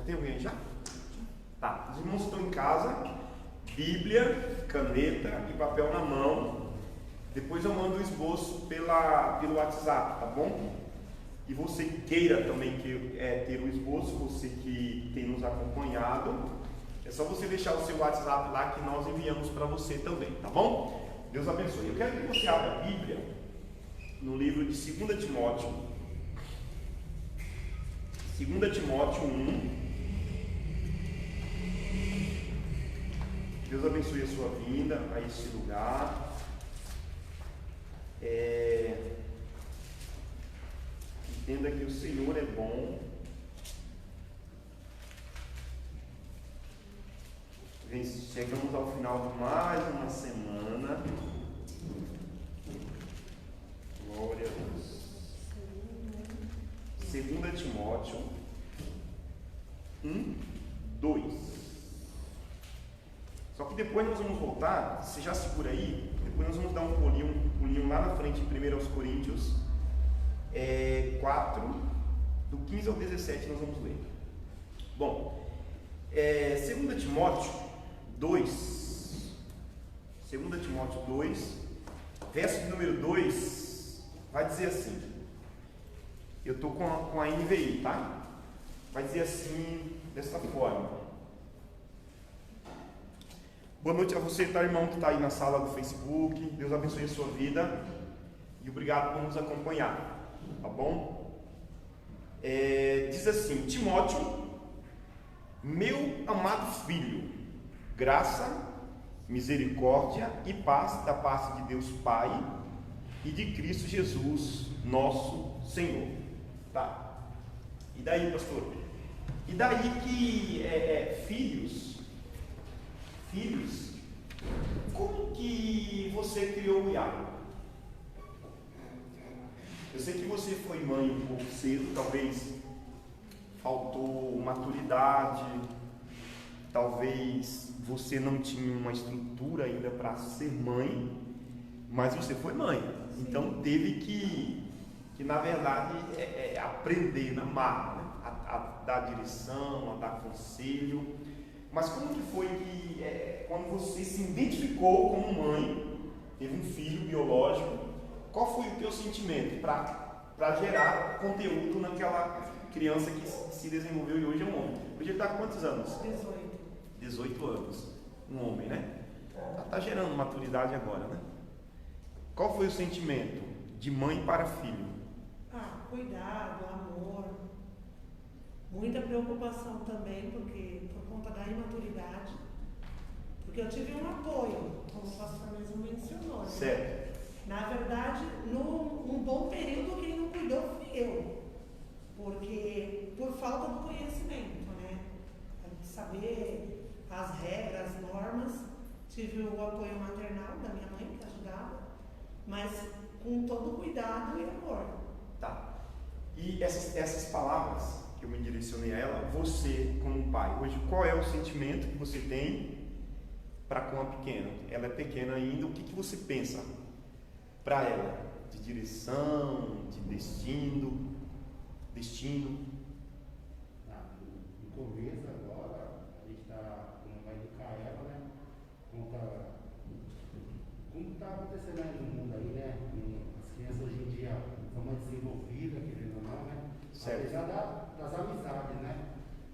tem alguém já? Tá, os irmãos estão em casa, Bíblia, caneta e papel na mão. Depois eu mando o esboço pelo WhatsApp, tá bom? E você queira também ter o esboço, você que tem nos acompanhado, é só você deixar o seu WhatsApp lá que nós enviamos para você também, tá bom? Deus abençoe. Eu quero que você abra a Bíblia no livro de 2 Timóteo. 2 Timóteo 1. Deus abençoe a sua vinda a esse lugar. Entenda que o Senhor é bom. Chegamos ao final de mais uma semana. Glória a Deus. 2 Timóteo 1, 2. Só que depois nós vamos voltar, você já segura aí, depois nós vamos dar um pulinho lá na frente, em 1 Coríntios 4, do 15 ao 17 nós vamos ler. Bom, 2 Timóteo 2, 2 Timóteo 2, verso de número 2, vai dizer assim, eu estou com a NVI, tá? Vai dizer assim, desta forma. Boa noite a você, tá, irmão, que está aí na sala do Facebook. Deus abençoe a sua vida e obrigado por nos acompanhar, tá bom? Diz assim: Timóteo, meu amado filho, graça, misericórdia e paz da parte de Deus Pai e de Cristo Jesus, nosso Senhor. Tá? E daí, pastor? E daí que filhos, como que você criou o Iago? Eu sei que você foi mãe um pouco cedo, talvez faltou maturidade, talvez você não tinha uma estrutura ainda para ser mãe, mas você foi mãe. Sim. Então teve que na verdade aprender na marra, né? A dar direção, a dar conselho. Mas como que foi que quando você se identificou como mãe, teve um filho biológico, qual foi o teu sentimento para gerar conteúdo naquela criança que se desenvolveu e hoje é um homem? Hoje ele está com quantos anos? 18 anos. Um homem, né? Está gerando maturidade agora, né? Qual foi o sentimento de mãe para filho? Cuidado, amor, muita preocupação também, porque por conta da imaturidade, porque eu tive um apoio, como o pastor mesmo mencionou, né? Certo. Na verdade, num bom período quem não cuidou fui eu, porque por falta do conhecimento, né? De saber as regras, as normas, tive o apoio maternal da minha mãe que ajudava, mas com todo cuidado e amor. Tá. E essas palavras que eu me direcionei a ela, você como pai, hoje qual é o sentimento que você tem para com a pequena? Ela é pequena ainda, o que você pensa para ela? De direção, de destino? No começo agora, a gente vai educar ela, né? Como está acontecendo aí no mundo aí, né? As crianças hoje em dia são mais desenvolvidas, querendo ou não, né? Certo. Apesar das amizades, né?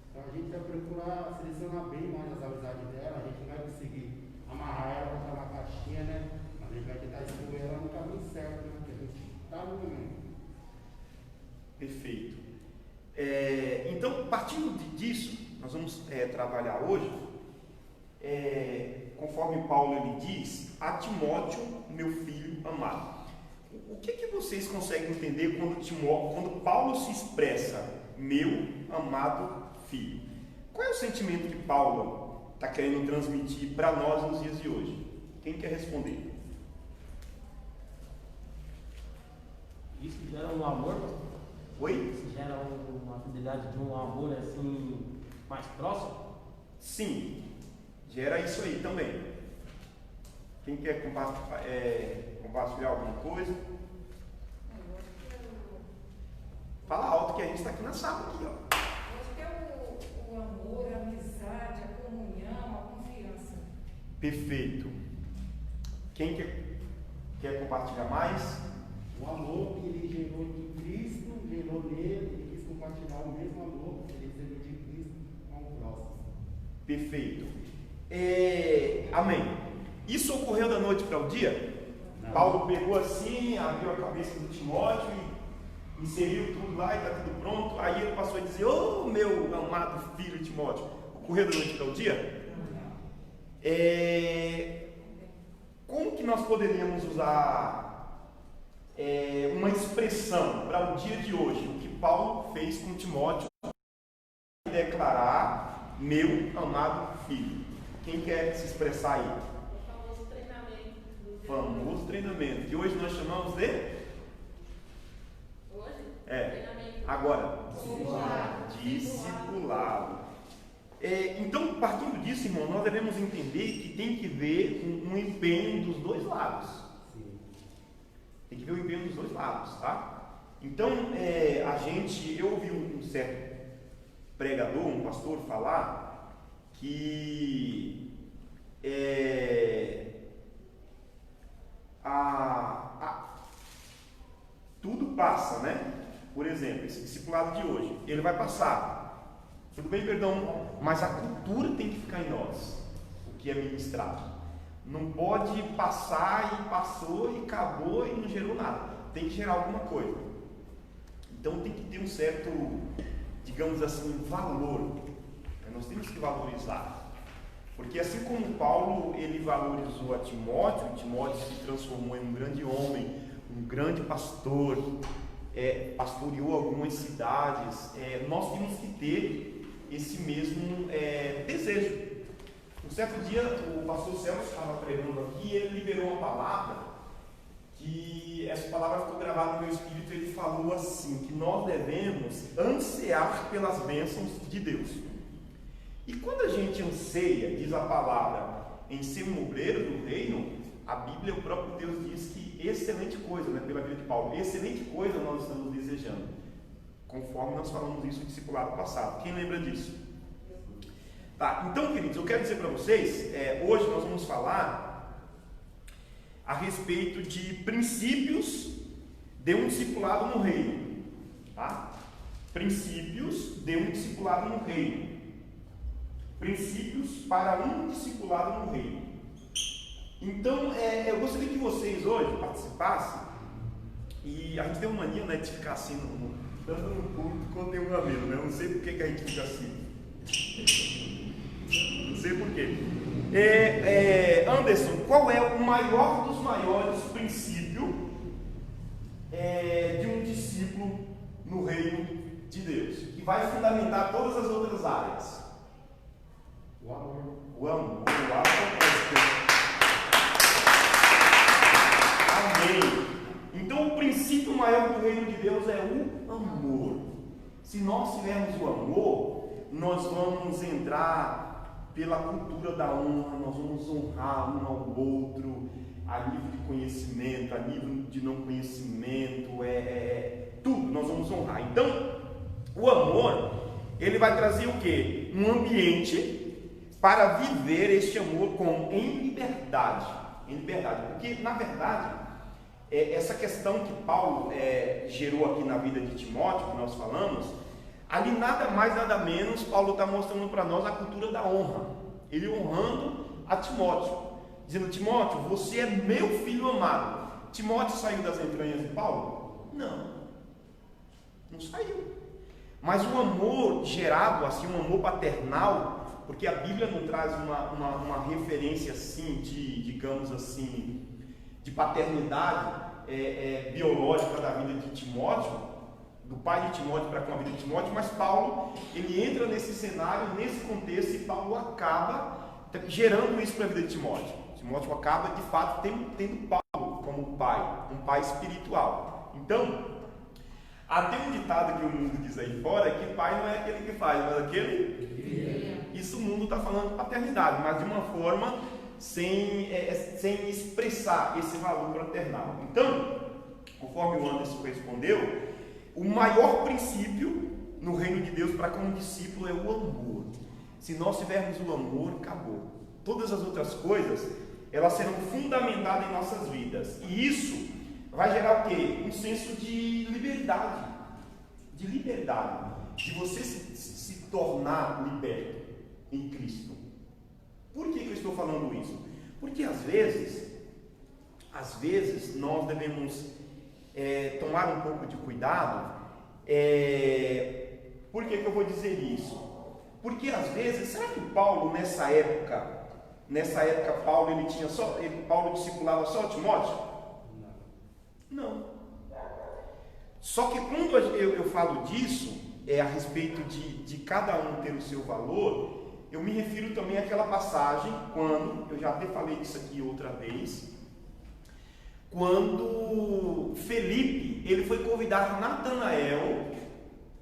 Então a gente vai procurar selecionar bem mais as amizades dela, a gente não vai conseguir amarrar ela, botar na caixinha, né? Mas a gente vai tentar expor ela no caminho certo, né? Porque a gente está no momento. Perfeito. Então, partindo disso, nós vamos trabalhar hoje, conforme Paulo ele diz, a Timóteo, meu filho amado. O que vocês conseguem entender quando Paulo se expressa, meu amado filho? Qual é o sentimento que Paulo está querendo transmitir para nós nos dias de hoje? Quem quer responder? Isso gera um amor? Oi? Isso gera uma fidelidade de um amor assim mais próximo? Sim, gera isso aí também. Quem quer compartilhar alguma coisa? Fala alto que a gente está aqui na sala aqui, ó. Eu acho que é o Perfeito. Quem quer compartilhar mais? O amor que ele gerou de Cristo, gerou nele, ele quis compartilhar o mesmo amor que ele recebeu de Cristo com o próximo. Perfeito. Amém. Isso ocorreu da noite para o dia? Não. Paulo pegou assim, abriu a cabeça do Timóteo e inseriu tudo lá e está tudo pronto. Aí ele passou a dizer: ô meu amado filho Timóteo. Ocorreu da noite para o dia? Como que nós poderíamos usar uma expressão para o dia de hoje, o que Paulo fez com Timóteo, e declarar meu amado filho? Quem quer se expressar aí? O famoso treinamento. Famoso treinamento, que hoje nós chamamos de? Hoje? Treinamento. Agora, discipulado. Então, partindo disso, irmão, nós devemos entender que tem que ver um empenho dos dois lados. Sim. Tem que ver o empenho dos dois lados, tá? Então, eu ouvi um certo pregador, um pastor, falar que tudo passa, né? Por exemplo, esse discipulado de hoje, ele vai passar. Tudo bem, perdão, mas a cultura tem que ficar em nós, o que é ministrado. Não pode passar e passou e acabou e não gerou nada. Tem que gerar alguma coisa. Então tem que ter um certo, digamos assim, valor. Nós temos que valorizar. Porque assim como Paulo, ele valorizou a Timóteo, Timóteo se transformou em um grande homem, um grande pastor, pastoreou algumas cidades, nós temos que ter esse mesmo desejo. Um certo dia, o pastor Celso estava pregando aqui e ele liberou uma palavra, que essa palavra ficou gravada no meu espírito. Ele falou assim, que nós devemos ansiar pelas bênçãos de Deus. E quando a gente anseia, diz a palavra, em ser um obreiro do reino, a Bíblia, o próprio Deus diz que excelente coisa, né, pela vida de Paulo, excelente coisa nós estamos desejando, conforme nós falamos isso no discipulado passado. Quem lembra disso? Tá, então, queridos, eu quero dizer para vocês, hoje nós vamos falar a respeito de princípios de um discipulado no reino. Tá? Princípios de um discipulado no reino. Princípios para um discipulado no reino. Então, eu gostaria que vocês hoje participassem, e a gente tem uma mania, né, de ficar assim, tanto no culto quanto em um amigo, né? Eu não sei por que a gente fica assim. Não sei por quê. Anderson, qual é o maior dos maiores princípios de um discípulo no reino de Deus, que vai fundamentar todas as outras áreas? O amor. O amor. Amém. Então, o princípio maior do reino de Deus é o amor. Se nós tivermos o amor, nós vamos entrar pela cultura da honra, nós vamos honrar um ao outro, a nível de conhecimento, a nível de não conhecimento, tudo nós vamos honrar. Então, o amor, ele vai trazer o quê? Um ambiente para viver este amor em liberdade. Em liberdade, porque na verdade, essa questão que Paulo gerou aqui na vida de Timóteo, que nós falamos, ali nada mais, nada menos, Paulo está mostrando para nós a cultura da honra. Ele honrando a Timóteo, dizendo: Timóteo, você é meu filho amado. Timóteo saiu das entranhas de Paulo? Não saiu. Mas o amor gerado, assim, um amor paternal, porque a Bíblia não traz uma referência assim, digamos assim, de paternidade biológica da vida de Timóteo, do pai de Timóteo para com a vida de Timóteo, mas Paulo, ele entra nesse cenário, nesse contexto, e Paulo acaba gerando isso para a vida de Timóteo. Timóteo acaba, de fato, tendo Paulo como pai, um pai espiritual. Então, até um ditado que o mundo diz aí fora, que pai não é aquele que faz, mas aquele... Isso o mundo está falando de paternidade, mas de uma forma sem expressar esse valor fraternal. Então, conforme o Anderson respondeu, o maior princípio no reino de Deus para com um discípulo é o amor. Se nós tivermos o amor, acabou. todas as outras coisas, elas serão fundamentadas em nossas vidas. E isso vai gerar o quê? Um senso de liberdade. De liberdade. De você se tornar liberto em Cristo. Por que eu estou falando isso? Porque às vezes nós devemos tomar um pouco de cuidado. Por que eu vou dizer isso? Porque às vezes, será que Paulo nessa época Paulo discipulava só Timóteo? Não. Só que quando eu falo disso, a respeito de cada um ter o seu valor, eu me refiro também àquela passagem, quando, eu já até falei disso aqui outra vez, quando Felipe, ele foi convidar Natanael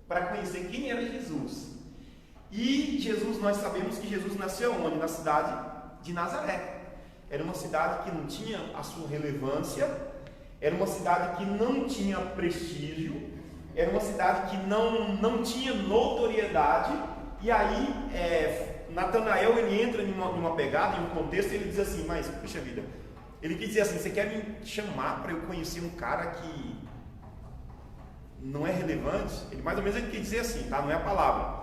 para conhecer quem era Jesus. E Jesus, nós sabemos que Jesus nasceu onde? Na cidade de Nazaré. Era uma cidade que não tinha a sua relevância, era uma cidade que não tinha prestígio, era uma cidade que não tinha notoriedade. E aí, Natanael, ele entra numa pegada, em um contexto, e ele diz assim, mas, puxa vida, ele quis dizer assim, você quer me chamar para eu conhecer um cara que não é relevante? Ele mais ou menos quer dizer assim, tá? Não é a palavra.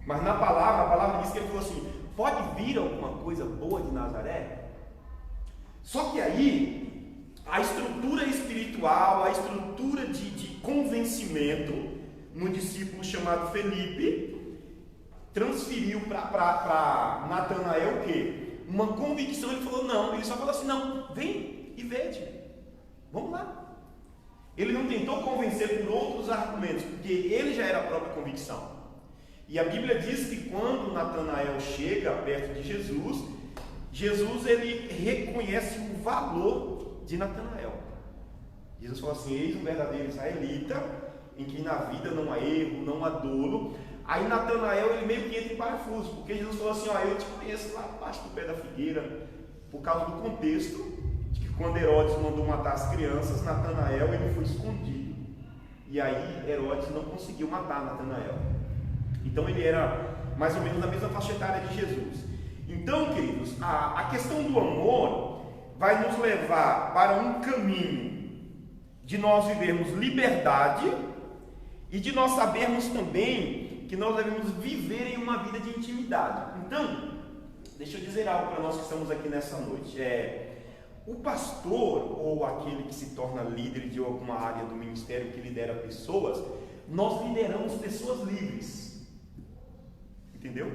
Mas na palavra, a palavra diz que ele falou assim, pode vir alguma coisa boa de Nazaré? Só que aí, a estrutura espiritual, a estrutura de convencimento no discípulo chamado Felipe, transferiu para Natanael o quê? Uma convicção. Ele falou não, ele só falou assim, não, vem e vede, vamos lá. Ele não tentou convencer por outros argumentos, porque ele já era a própria convicção. E a Bíblia diz que quando Natanael chega perto de Jesus, ele reconhece o valor de Natanael. Jesus falou assim, eis um verdadeiro israelita, em que na vida não há erro, não há dolo. Aí Natanael, ele meio que entra em parafuso, porque Jesus falou assim, eu te conheço lá embaixo do pé da figueira, por causa do contexto, de que quando Herodes mandou matar as crianças, Natanael, ele foi escondido. E aí Herodes não conseguiu matar Natanael. Então ele era mais ou menos na mesma faixa etária de Jesus. Então, queridos, a questão do amor vai nos levar para um caminho de nós vivermos liberdade e de nós sabermos também que nós devemos viver em uma vida de intimidade. Então, deixa eu dizer algo para nós que estamos aqui nessa noite. O pastor ou aquele que se torna líder de alguma área do ministério que lidera pessoas, nós lideramos pessoas livres. Entendeu?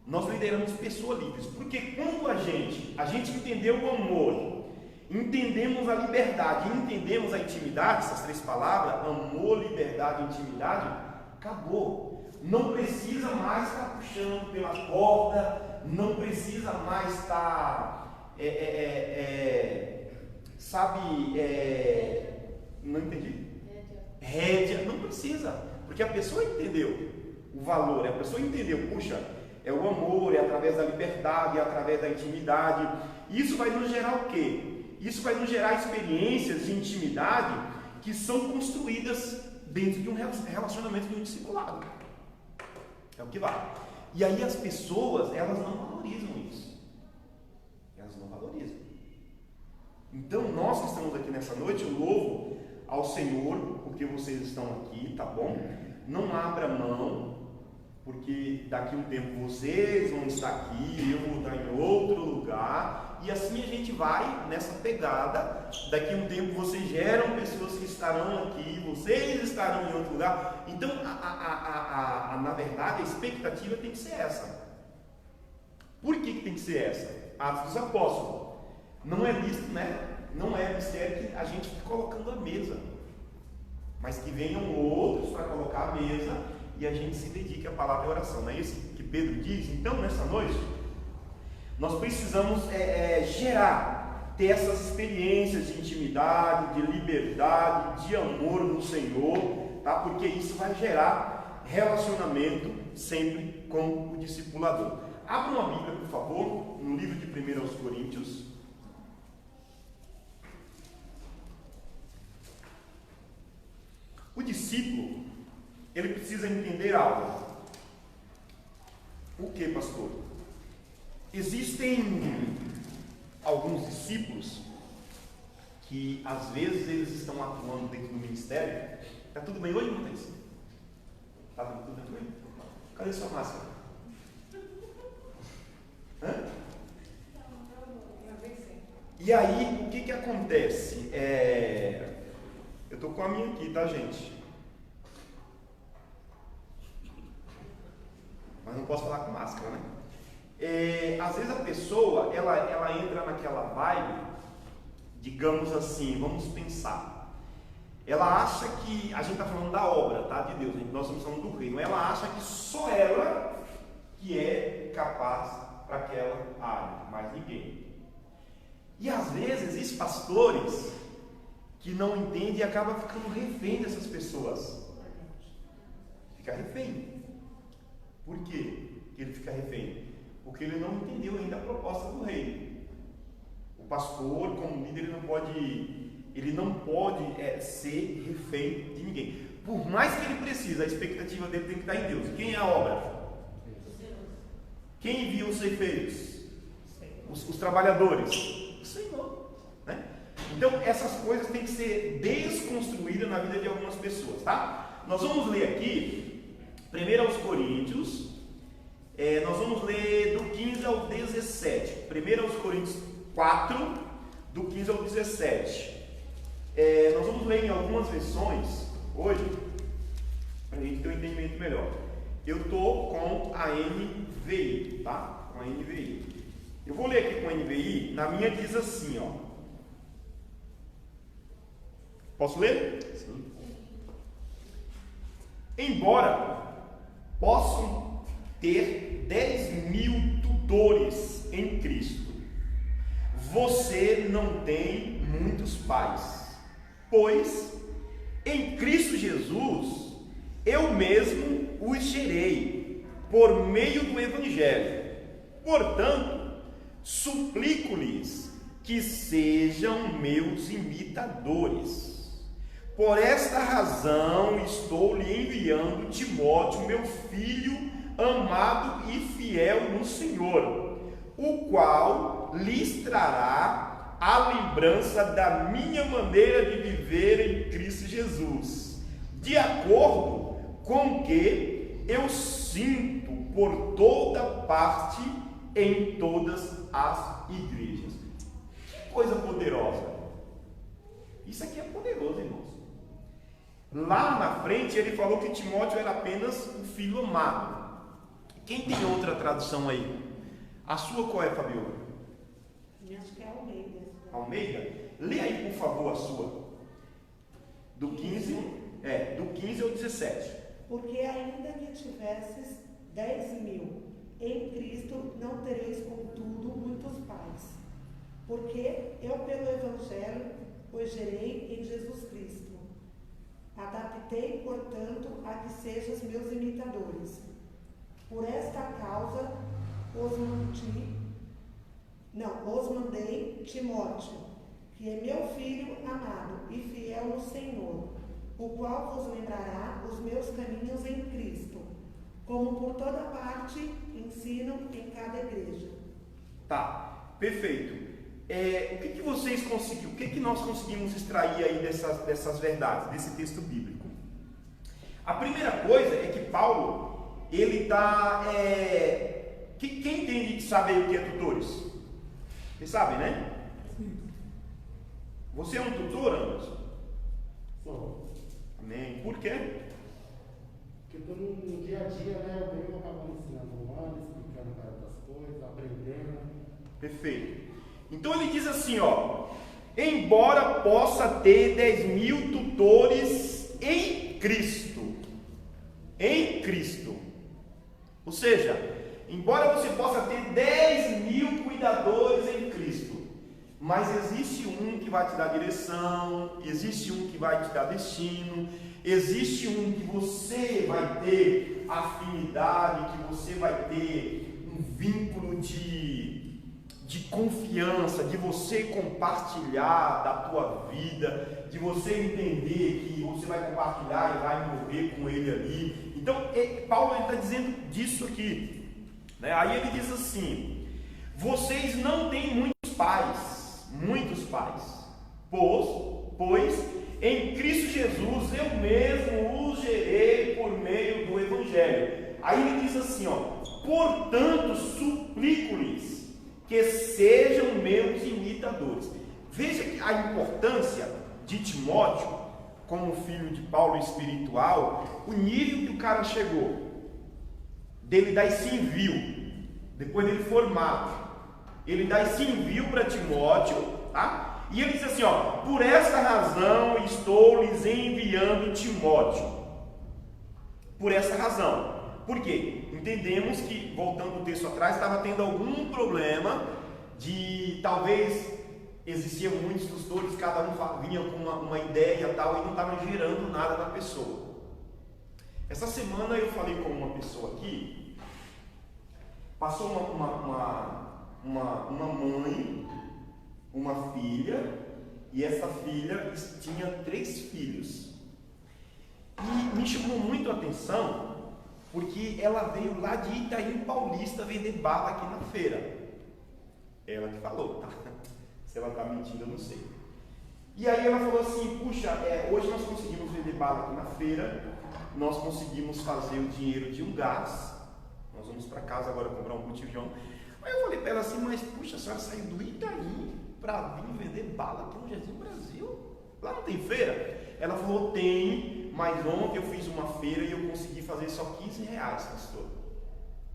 Nós lideramos pessoas livres, porque quando a gente entendeu o amor, entendemos a liberdade, entendemos a intimidade, essas três palavras, amor, liberdade e intimidade, acabou. Não precisa mais estar puxando pela corda, não precisa mais estar, não entendi? Rédea, não precisa, porque a pessoa entendeu o valor, a pessoa entendeu, puxa, é o amor, é através da liberdade, é através da intimidade. Isso vai nos gerar o quê? Isso vai nos gerar experiências de intimidade que são construídas dentro de um relacionamento de um discipulado. É o que vai. E aí as pessoas, elas não valorizam isso. Elas não valorizam. Então nós que estamos aqui nessa noite, eu louvo ao Senhor, porque vocês estão aqui, tá bom? Não abra mão, porque daqui a um tempo vocês vão estar aqui, eu vou estar em outro lugar, e assim a gente vai nessa pegada. Daqui a um tempo vocês geram pessoas que estarão aqui, vocês estarão em outro lugar. Então, na verdade, a expectativa tem que ser essa. Por que tem que ser essa? Atos dos Apóstolos. Não é listo, né? Não é mistério que a gente fique colocando a mesa, mas que venham outros para colocar a mesa e a gente se dedique à palavra e oração. Não é isso que Pedro diz? Então, nessa noite, nós precisamos ter essas experiências de intimidade, de liberdade, de amor no Senhor, tá? Porque isso vai gerar relacionamento sempre com o discipulador. Abra uma Bíblia, por favor, no livro de 1 Coríntios. O discípulo, ele precisa entender algo. O que, pastor? Existem alguns discípulos que às vezes eles estão atuando dentro do ministério. Está tudo bem hoje, Matheus? Está tudo bem? Cadê sua máscara? Hã? E aí, o que acontece? Eu estou com a minha aqui, tá, gente? Mas não posso falar com máscara, né? Às vezes a pessoa, ela entra naquela vibe, digamos assim, vamos pensar. Ela acha que, a gente está falando da obra, tá, de Deus, nós estamos falando do reino. Ela acha que só ela que é capaz para aquela área, mais ninguém. E às vezes existem pastores que não entendem e acabam ficando refém dessas pessoas. Fica refém. Por quê que ele fica refém? Porque ele não entendeu ainda a proposta do reino. O pastor, como líder, ele não pode ser refém de ninguém. Por mais que ele precise, a expectativa dele tem que estar em Deus. Quem é a obra? Quem envia os ceifeiros? Os trabalhadores? O Senhor. Né? Então, essas coisas têm que ser desconstruídas na vida de algumas pessoas, tá? Nós vamos ler aqui, 1 Coríntios, nós vamos ler do 15 ao 17. 1 Coríntios 4, do 15 ao 17. Nós vamos ler em algumas versões hoje, para a gente ter um entendimento melhor. Eu estou com a NVI, tá? Com a NVI. Eu vou ler aqui com a NVI, na minha diz assim, ó. Posso ler? Sim. Embora possam ter 10.000 tutores em Cristo, você não tem muitos pais, pois em Cristo Jesus eu mesmo os gerei por meio do Evangelho. Portanto, suplico-lhes que sejam meus imitadores. Por esta razão estou lhe enviando Timóteo, meu filho amado e fiel no Senhor, o qual lhes trará a lembrança da minha maneira de viver em Cristo Jesus, de acordo com o que eu sinto por toda parte em todas as igrejas. Que coisa poderosa! Isso aqui é poderoso, irmãos. Lá na frente ele falou que Timóteo era apenas o filho amado. Quem tem outra tradução aí? A sua qual é, Fabiola? Acho que é Almeida. Almeida? Lê aí, por favor, a sua. Do 15 ao 17. Porque ainda que tivesses 10.000 em Cristo, não tereis contudo muitos pais. Porque eu pelo Evangelho os gerei em Jesus Cristo. Adaptei, portanto, a que sejas meus imitadores. Por esta causa os mandei Timóteo, que é meu filho amado e fiel no Senhor, o qual vos lembrará os meus caminhos em Cristo, como por toda parte ensino em cada igreja. Tá, perfeito. O que nós conseguimos extrair aí dessas verdades, desse texto bíblico? A primeira coisa é que Paulo, ele está... Quem entende saber o que é tutores? Vocês sabem, né? Você é um tutor, Anderson? Sou. Amém. Por quê? Porque no dia a dia, né, eu venho acabando ensinando o ano, explicando para outras coisas, aprendendo. Perfeito. Então ele diz assim, ó: embora possa ter 10.000 tutores em Cristo, ou seja, embora você possa ter 10.000 cuidadores em Cristo, mas existe um que vai te dar direção, existe um que vai te dar destino, existe um que você vai ter afinidade, que você vai ter um vínculo de confiança, de você compartilhar da tua vida, de você entender que você vai compartilhar e vai morrer com ele ali. Então, Paulo está dizendo disso aqui, né? Aí ele diz assim: vocês não têm muitos pais, pois em Cristo Jesus eu mesmo os gerei por meio do Evangelho. Aí ele diz assim, portanto suplico-lhes que sejam meus imitadores. Veja a importância de Timóteo como filho de Paulo espiritual, o nível que o cara chegou, dele dar esse envio, depois dele formado, ele dá esse envio para Timóteo, tá? E ele diz assim, por esta razão estou lhes enviando Timóteo. Por essa razão. Por quê? Entendemos que, voltando o texto atrás, estava tendo algum problema de, talvez, existiam muitos tutores, cada um vinha com uma ideia e tal, e não estava gerando nada na pessoa. Essa semana eu falei com uma pessoa aqui, passou uma mãe, uma filha, e essa filha tinha 3 filhos. E me chamou muito a atenção, porque ela veio lá de Itaim Paulista vender bala aqui na feira. Ela que falou, tá? Se ela está mentindo, eu não sei. E aí ela falou assim, puxa, hoje nós conseguimos vender bala aqui na feira, nós conseguimos fazer o dinheiro de um gás, nós vamos para casa agora comprar um botijão. Aí eu falei para ela assim, mas puxa, a senhora saiu do Itaim para vir vender bala aqui no Jardim Brasil? Lá não tem feira? Ela falou, tem, mas ontem eu fiz uma feira e eu consegui fazer só R$15, pastor.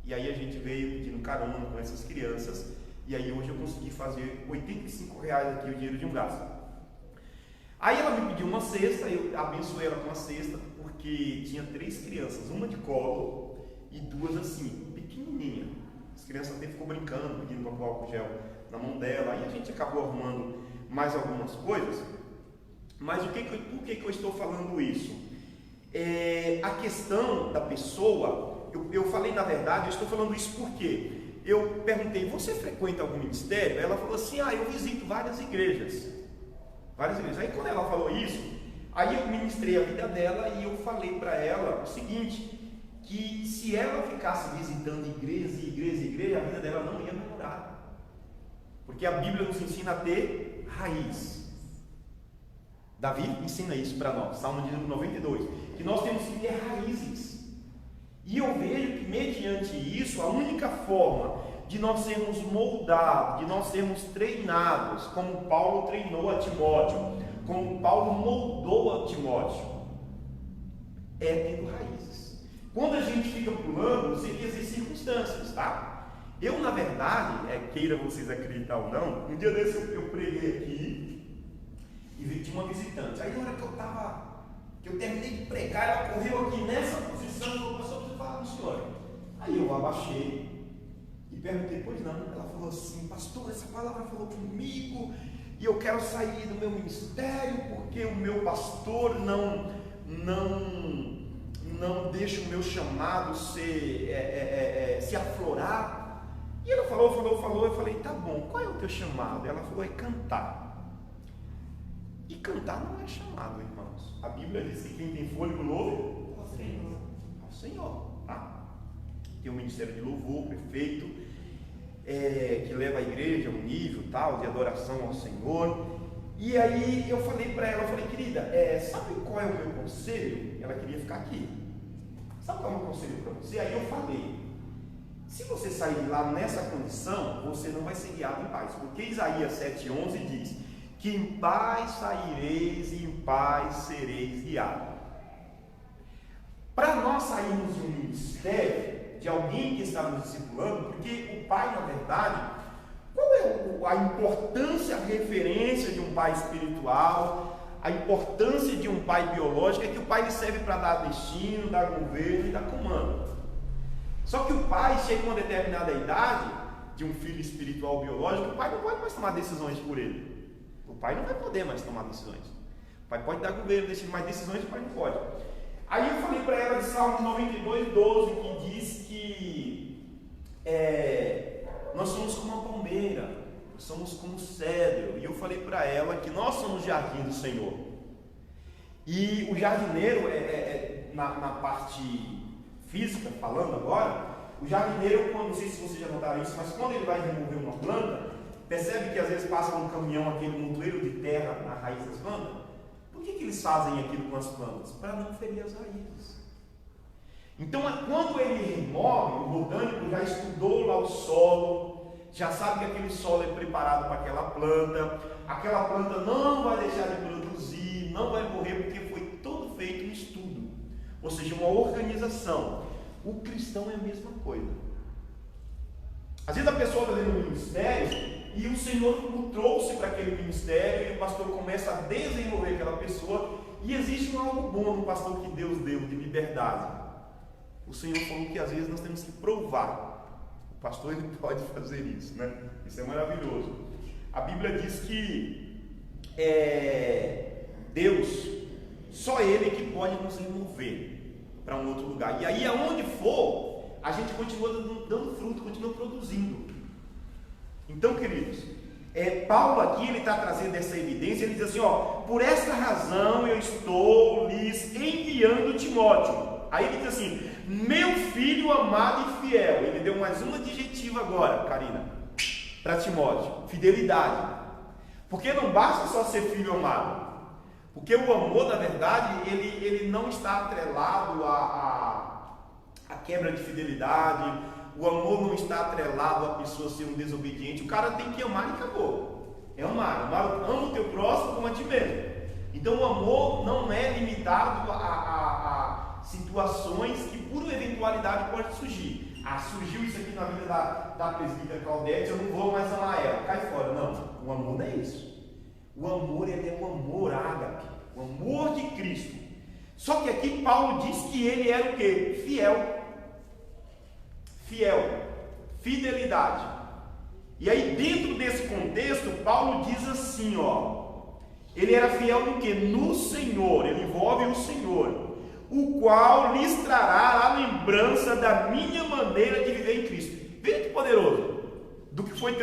E aí a gente veio pedindo carona com essas crianças, e aí hoje eu consegui fazer R$85 aqui o dinheiro de um gás. Aí ela me pediu uma cesta, eu abençoei ela com uma cesta, porque tinha 3 crianças, uma de colo e 2 assim, pequenininha. As crianças até ficou brincando, pedindo para pôr álcool gel na mão dela, aí a gente acabou arrumando mais algumas coisas. Mas por que eu estou falando isso? A questão da pessoa, eu falei na verdade, eu estou falando isso porque eu perguntei, você frequenta algum ministério? Ela falou assim, eu visito várias igrejas. Aí quando ela falou isso, aí eu ministrei a vida dela e eu falei para ela o seguinte, que se ela ficasse visitando igreja, a vida dela não ia melhorar. Porque a Bíblia nos ensina a ter raiz. Davi ensina isso para nós, Salmo de número 92, que nós temos que ter raízes. E eu vejo que mediante isso, a única forma de nós sermos moldados, de nós sermos treinados, como Paulo treinou a Timóteo, como Paulo moldou a Timóteo, é tendo raízes. Quando a gente fica pulando, sei que existem circunstâncias, tá? Eu, na verdade, queira vocês acreditar ou não, um dia desse eu preguei aqui, e tinha uma visitante. Aí na hora que eu terminei de pregar, ela correu aqui nessa posição e falou, pastor, eu preciso falar com o senhor. Aí eu abaixei e perguntei, pois não. Ela falou assim, pastor, essa palavra falou comigo e eu quero sair do meu ministério porque o meu pastor não deixa o meu chamado se aflorar. E ela falou, eu falei, tá bom, qual é o teu chamado? Ela falou, é cantar. E cantar não é chamado, irmãos. A Bíblia diz que quem tem fôlego louve ao Senhor, tá? Tem um ministério de louvor perfeito, que leva a igreja a um nível tal de adoração ao Senhor. E aí eu falei para ela, querida, sabe qual é o meu conselho? Ela queria ficar aqui. Sabe qual é o meu conselho para você? Aí eu falei, se você sair lá nessa condição, você não vai ser guiado em paz, porque Isaías 7,11 diz que em paz saireis e em paz sereis guiados. Para nós sairmos de um ministério, de alguém que está nos discipulando, porque o pai, na verdade, qual é a importância, a referência de um pai espiritual, a importância de um pai biológico, é que o pai serve para dar destino, dar governo e dar comando. Só que o pai chega a uma determinada idade, de um filho espiritual biológico, o pai não pode mais tomar decisões por ele. O pai não vai poder mais tomar decisões. O pai pode dar governo, mas decisões o pai não pode. Aí eu falei para ela de Salmo 92:12, que diz que nós somos como uma palmeira, nós somos como um cedro. E eu falei para ela que nós somos jardim do Senhor. E o jardineiro, na parte física, falando agora, O jardineiro, não sei se vocês já notaram isso, mas quando ele vai remover uma planta, percebe que às vezes passa um caminhão, aquele montoeiro de terra na raiz das plantas. Por que eles fazem aquilo com as plantas? Para não ferir as raízes. Então, quando ele remove, o botânico já estudou lá o solo, já sabe que aquele solo é preparado para aquela planta não vai deixar de produzir, não vai morrer, porque foi todo feito um estudo, ou seja, uma organização. O cristão é a mesma coisa. Às vezes a pessoa está dentro do ministério e o Senhor o trouxe para aquele ministério e o pastor começa a desenvolver aquela pessoa e existe algo bom no pastor que Deus deu de liberdade. O Senhor falou que às vezes nós temos que provar. O pastor ele pode fazer isso, né? Isso é maravilhoso. A Bíblia diz que Deus, só Ele que pode nos remover para um outro lugar. E aí, aonde for, a gente continua dando fruto, continua produzindo. Então, queridos, Paulo aqui, ele está trazendo essa evidência, ele diz assim, por esta razão eu estou lhes enviando Timóteo. Aí ele diz assim, meu filho amado e fiel. Ele deu mais um adjetivo agora, Karina, para Timóteo, fidelidade. Porque não basta só ser filho amado. Porque o amor, na verdade, ele não está atrelado à quebra de fidelidade. O amor não está atrelado a pessoa ser um desobediente. O cara tem que amar e acabou. É amar. Ama o teu próximo como a ti mesmo. Então o amor não é limitado a situações que por eventualidade pode surgir. Surgiu isso aqui na vida da presbítera Claudete, eu não vou mais amar ela, cai fora. Não, o amor não é isso. O amor, ele é o amor ágape, o amor de Cristo. Só que aqui Paulo diz que ele era o quê? Fiel, fidelidade. E aí dentro desse contexto, Paulo diz assim, ele era fiel no quê? No Senhor, ele envolve o Senhor, o qual lhes trará a lembrança da minha maneira de viver em Cristo. Veja que poderoso, do que foi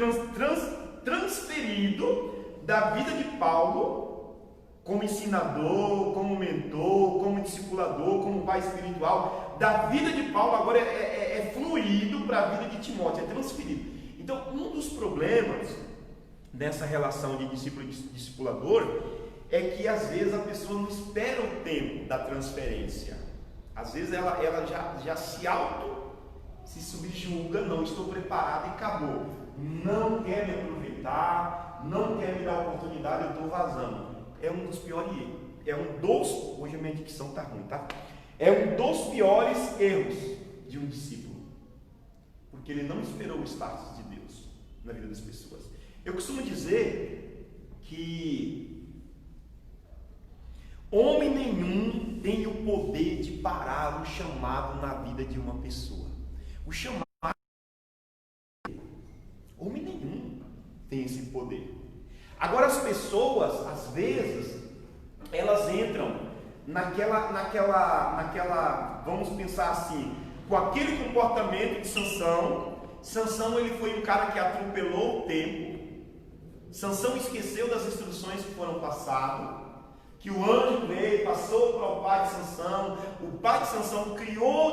transferido da vida de Paulo, como ensinador, como mentor, como discipulador, como pai espiritual, da vida de Paulo agora é fluído para a vida de Timóteo, é transferido. Então, um dos problemas nessa relação de discípulo e discipulador é que às vezes a pessoa não espera o tempo da transferência. Às vezes ela já se subjuga, não estou preparado e acabou. Não quer me aproveitar, não quer me dar a oportunidade, eu estou vazando. É um dos piores erros. Hoje a minha dicção está ruim, tá? É um dos piores erros de um discípulo. Porque ele não esperou o status de Deus na vida das pessoas. Eu costumo dizer que homem nenhum tem o poder de parar o chamado na vida de uma pessoa. O chamado, homem nenhum tem esse poder. Agora as pessoas, às vezes, elas entram naquela, vamos pensar assim, com aquele comportamento de Sansão. Sansão, ele foi um cara que atropelou o tempo. Sansão esqueceu das instruções que foram passadas, que o anjo veio, passou para o pai de Sansão. O pai de Sansão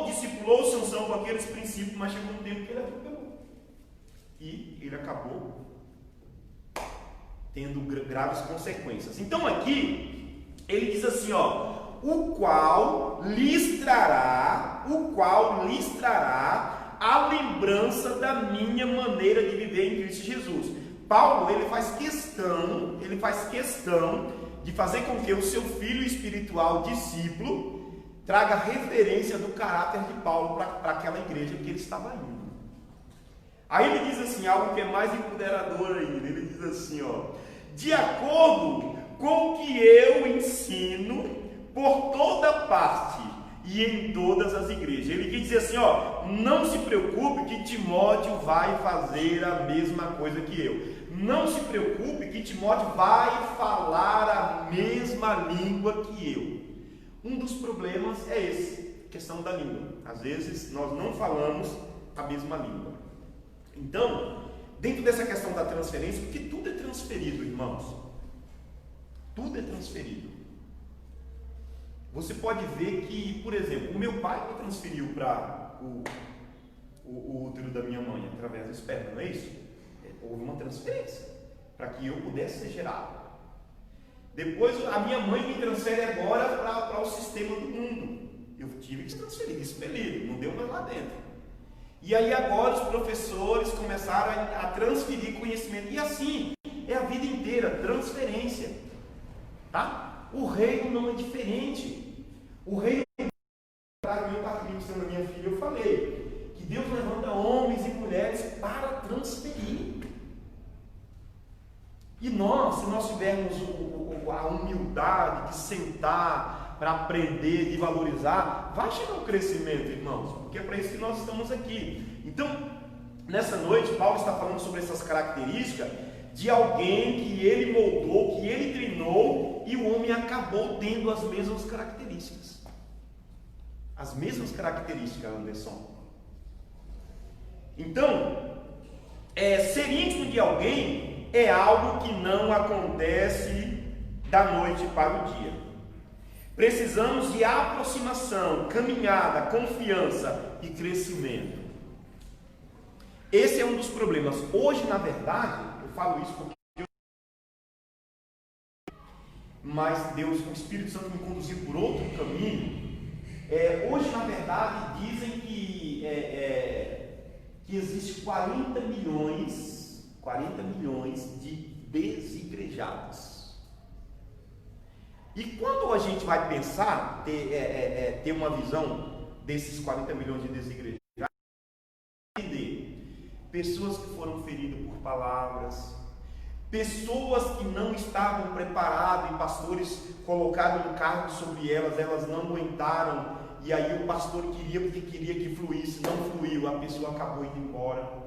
discipulou Sansão com aqueles princípios, mas chegou um tempo que ele atropelou. E ele acabou tendo graves consequências. Então aqui, ele diz assim, o qual lhes trará a lembrança da minha maneira de viver em Cristo Jesus. Paulo, ele faz questão de fazer com que o seu filho espiritual, discípulo, traga referência do caráter de Paulo para aquela igreja que ele estava indo. Aí ele diz assim, algo que é mais empoderador ainda. Ele diz assim, de acordo com o que eu ensino por toda parte e em todas as igrejas. Ele quer dizer assim, não se preocupe que Timóteo vai fazer a mesma coisa que eu. Não se preocupe que Timóteo vai falar a mesma língua que eu. Um dos problemas é esse, a questão da língua. Às vezes nós não falamos a mesma língua. Então, dentro dessa questão da transferência, porque tudo é transferido, irmãos. Tudo é transferido. Você pode ver que, por exemplo, o meu pai me transferiu para esperma, não é isso? Houve uma transferência para que eu pudesse ser gerado. Depois a minha mãe me transfere agora para o sistema do mundo. Eu tive que transferir, expelido, não deu mais lá dentro. E aí agora os professores começaram a transferir conhecimento. E assim é a vida inteira, transferência. Tá? O reino não é diferente. O reino, meu pai ministrando a minha filha, eu falei que Deus levanta homens e mulheres para transferir. E nós, se nós tivermos a humildade de sentar para aprender, de valorizar, vai chegar um crescimento, irmãos, porque é para isso que nós estamos aqui. Então, nessa noite, Paulo está falando sobre essas características de alguém que ele moldou, que ele treinou, e o homem acabou tendo as mesmas características. As mesmas características, Anderson. Então, ser íntimo de alguém é algo que não acontece da noite para o dia. Precisamos de aproximação, caminhada, confiança e crescimento. Esse é um dos problemas. Hoje, na verdade, eu falo isso porque mas Deus, o Espírito Santo me conduziu por outro caminho. Hoje, na verdade, dizem que existe 40 milhões de desigrejados. E quando a gente vai pensar, ter uma visão desses 40 milhões de desigrejados, entender pessoas que foram feridas por palavras, pessoas que não estavam preparadas e pastores colocaram um cargo sobre elas, elas não aguentaram, e aí o pastor queria porque queria que fluísse, não fluiu, a pessoa acabou indo embora.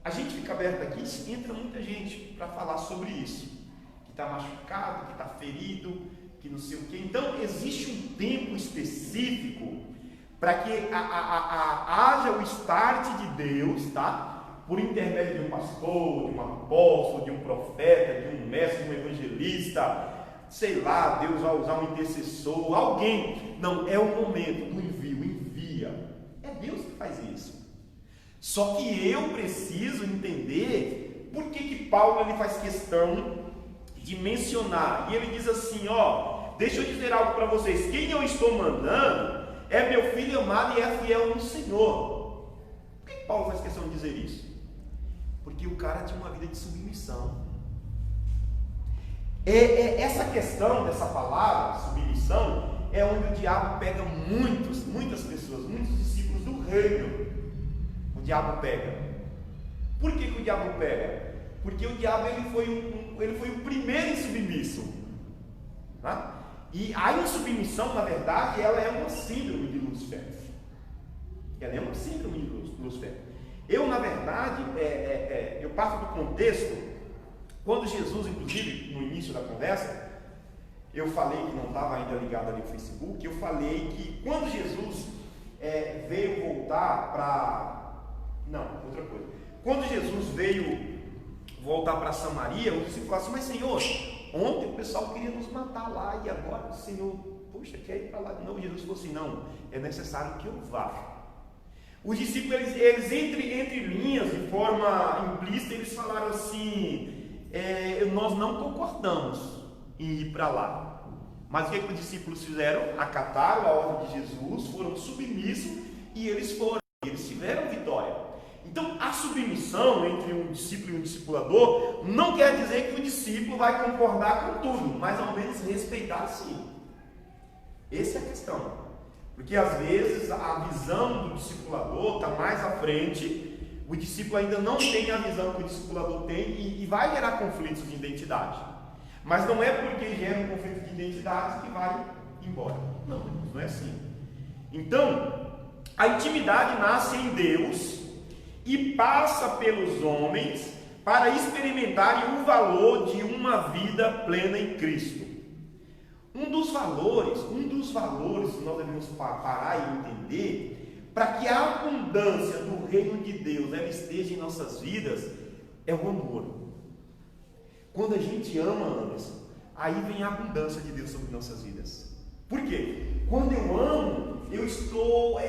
A gente fica aberto aqui e entra muita gente para falar sobre isso, que está machucado, que está ferido, que não sei o quê. Então existe um tempo específico para que haja o start de Deus, tá? Por intermédio de um pastor, de um apóstolo, de um profeta, de um mestre, de um evangelista, sei lá, Deus vai usar um intercessor, alguém. Não, é o momento do envio, envia. É Deus que faz isso. Só que eu preciso entender por que Paulo ele faz questão de mencionar. E ele diz assim, deixa eu dizer algo para vocês. Quem eu estou mandando é meu filho amado e é fiel no Senhor. Por que Paulo faz questão de dizer isso? Porque o cara tinha uma vida de submissão. Essa questão dessa palavra, submissão, é onde o diabo pega muitas pessoas, muitos discípulos do reino. O diabo pega. Por que o diabo pega? Porque o diabo ele foi o primeiro insubmisso. Tá? E a insubmissão, na verdade, ela é uma síndrome de Lúcifer. Ela é uma síndrome de Lúcifer. Eu, na verdade, eu parto do contexto, quando Jesus, inclusive, no início da conversa, eu falei que não estava ainda ligado ali no Facebook, eu falei que quando Jesus veio voltar para... Não, outra coisa. Quando Jesus veio voltar para Samaria, os discípulos falaram assim, mas Senhor, ontem o pessoal queria nos matar lá, e agora o Senhor, puxa, quer ir para lá de novo? Jesus falou assim, não, é necessário que eu vá. Os discípulos, eles entre linhas, de forma implícita, eles falaram assim, nós não concordamos em ir para lá. Mas o que os discípulos fizeram? Acataram a ordem de Jesus, foram submissos e eles tiveram vitória. Então, a submissão entre um discípulo e um discipulador não quer dizer que o discípulo vai concordar com tudo, mas ao menos respeitar sim. Essa é a questão. Porque às vezes a visão do discipulador está mais à frente, o discípulo ainda não tem a visão que o discipulador tem e vai gerar conflitos de identidade. Mas não é porque gera um conflito de identidade que vai embora. Não é assim. Então, a intimidade nasce em Deus e passa pelos homens para experimentarem o valor de uma vida plena em Cristo. Um dos valores que nós devemos parar e entender, para que a abundância do reino de Deus ela esteja em nossas vidas, é o amor. Quando a gente ama, Anderson, aí vem a abundância de Deus sobre nossas vidas. Por quê? Quando eu amo, eu estou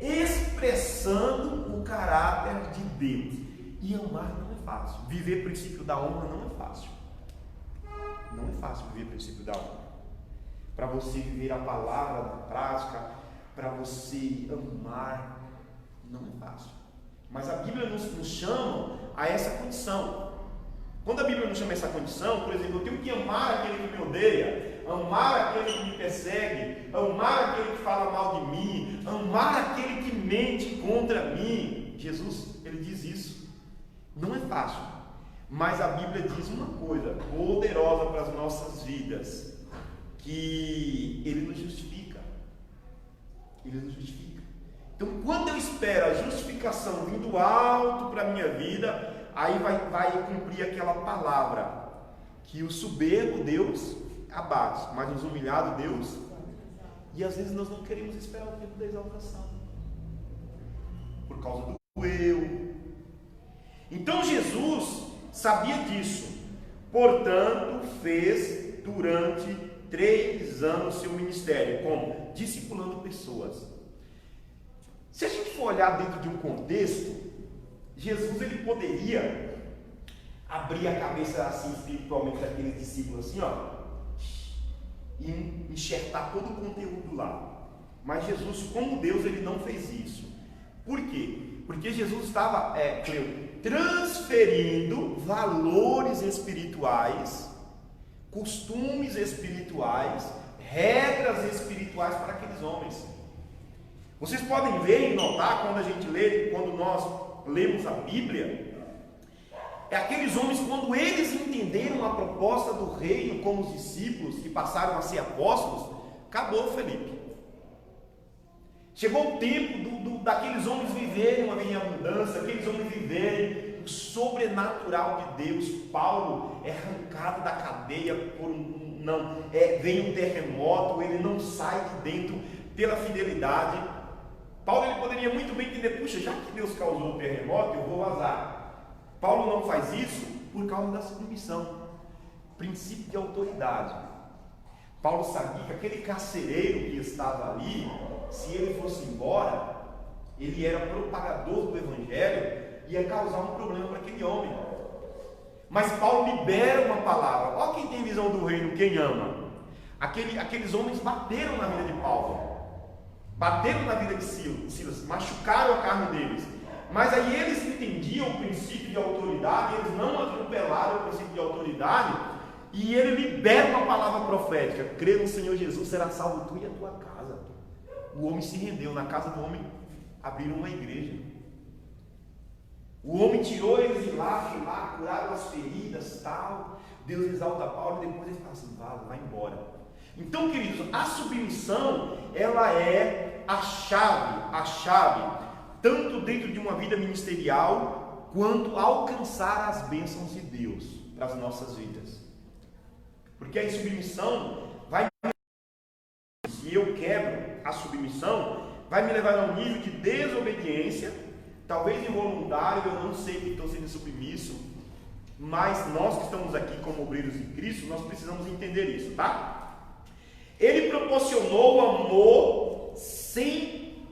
expressando o caráter Deus. E amar não é fácil. Viver o princípio da honra não é fácil. Não é fácil viver o princípio da honra. Para você viver a palavra na prática, para você amar, não é fácil. Mas a Bíblia nos chama a essa condição. Quando a Bíblia nos chama a essa condição, por exemplo, eu tenho que amar aquele que me odeia, amar aquele que me persegue, amar aquele que fala mal de mim, amar aquele que mente contra mim. Jesus, ele diz isso. Não é fácil, mas a Bíblia diz uma coisa poderosa para as nossas vidas, que ele nos justifica. Ele nos justifica. Então, quando eu espero a justificação vindo alto para a minha vida, aí vai cumprir aquela palavra, que o soberbo Deus abate, mas os humilhados Deus. E às vezes nós não queremos esperar o tempo da exaltação, por causa do eu. Então Jesus sabia disso, portanto fez durante 3 anos seu ministério, como? Discipulando pessoas. Se a gente for olhar dentro de um contexto, Jesus ele poderia abrir a cabeça assim espiritualmente daqueles discípulos assim, ó, e enxertar todo o conteúdo lá. Mas Jesus, como Deus, ele não fez isso. Por quê? Porque Jesus estava, transferindo valores espirituais, costumes espirituais, regras espirituais para aqueles homens. Vocês podem ver e notar quando nós lemos a Bíblia, aqueles homens, quando eles entenderam a proposta do reino como os discípulos que passaram a ser apóstolos, acabou, Felipe. Chegou o tempo daqueles homens viverem uma minha mudança, aqueles homens viverem o sobrenatural de Deus. Paulo é arrancado da cadeia vem um terremoto, ele não sai de dentro pela fidelidade. Paulo ele poderia muito bem entender, puxa, já que Deus causou o terremoto, eu vou vazar. Paulo não faz isso por causa da submissão, princípio de autoridade. Paulo sabia que aquele carcereiro que estava ali, se ele fosse embora, ele era propagador do evangelho, ia causar um problema para aquele homem. Mas Paulo libera uma palavra. Olha quem tem visão do reino, quem ama. Aqueles homens bateram na vida de Paulo, bateram na vida de Silas, machucaram a carne deles. Mas aí eles entendiam o princípio de autoridade, eles não atropelaram o princípio de autoridade, e ele libera uma palavra profética: crê no Senhor Jesus, será salvo tu e a tua casa. O homem se rendeu. Na casa do homem abriram uma igreja. O homem tirou eles de lá, curaram as feridas, tal. Deus exalta Paulo e depois ele fala assim: vai embora. Então, queridos, a submissão, ela é a chave, tanto dentro de uma vida ministerial, quanto alcançar as bênçãos de Deus para as nossas vidas. Porque a insubmissão se eu quebro a submissão, vai me levar a um nível de desobediência, talvez involuntário, eu não sei que estou sendo submisso, mas nós que estamos aqui como obreiros de Cristo, nós precisamos entender isso, tá? Ele proporcionou o amor sem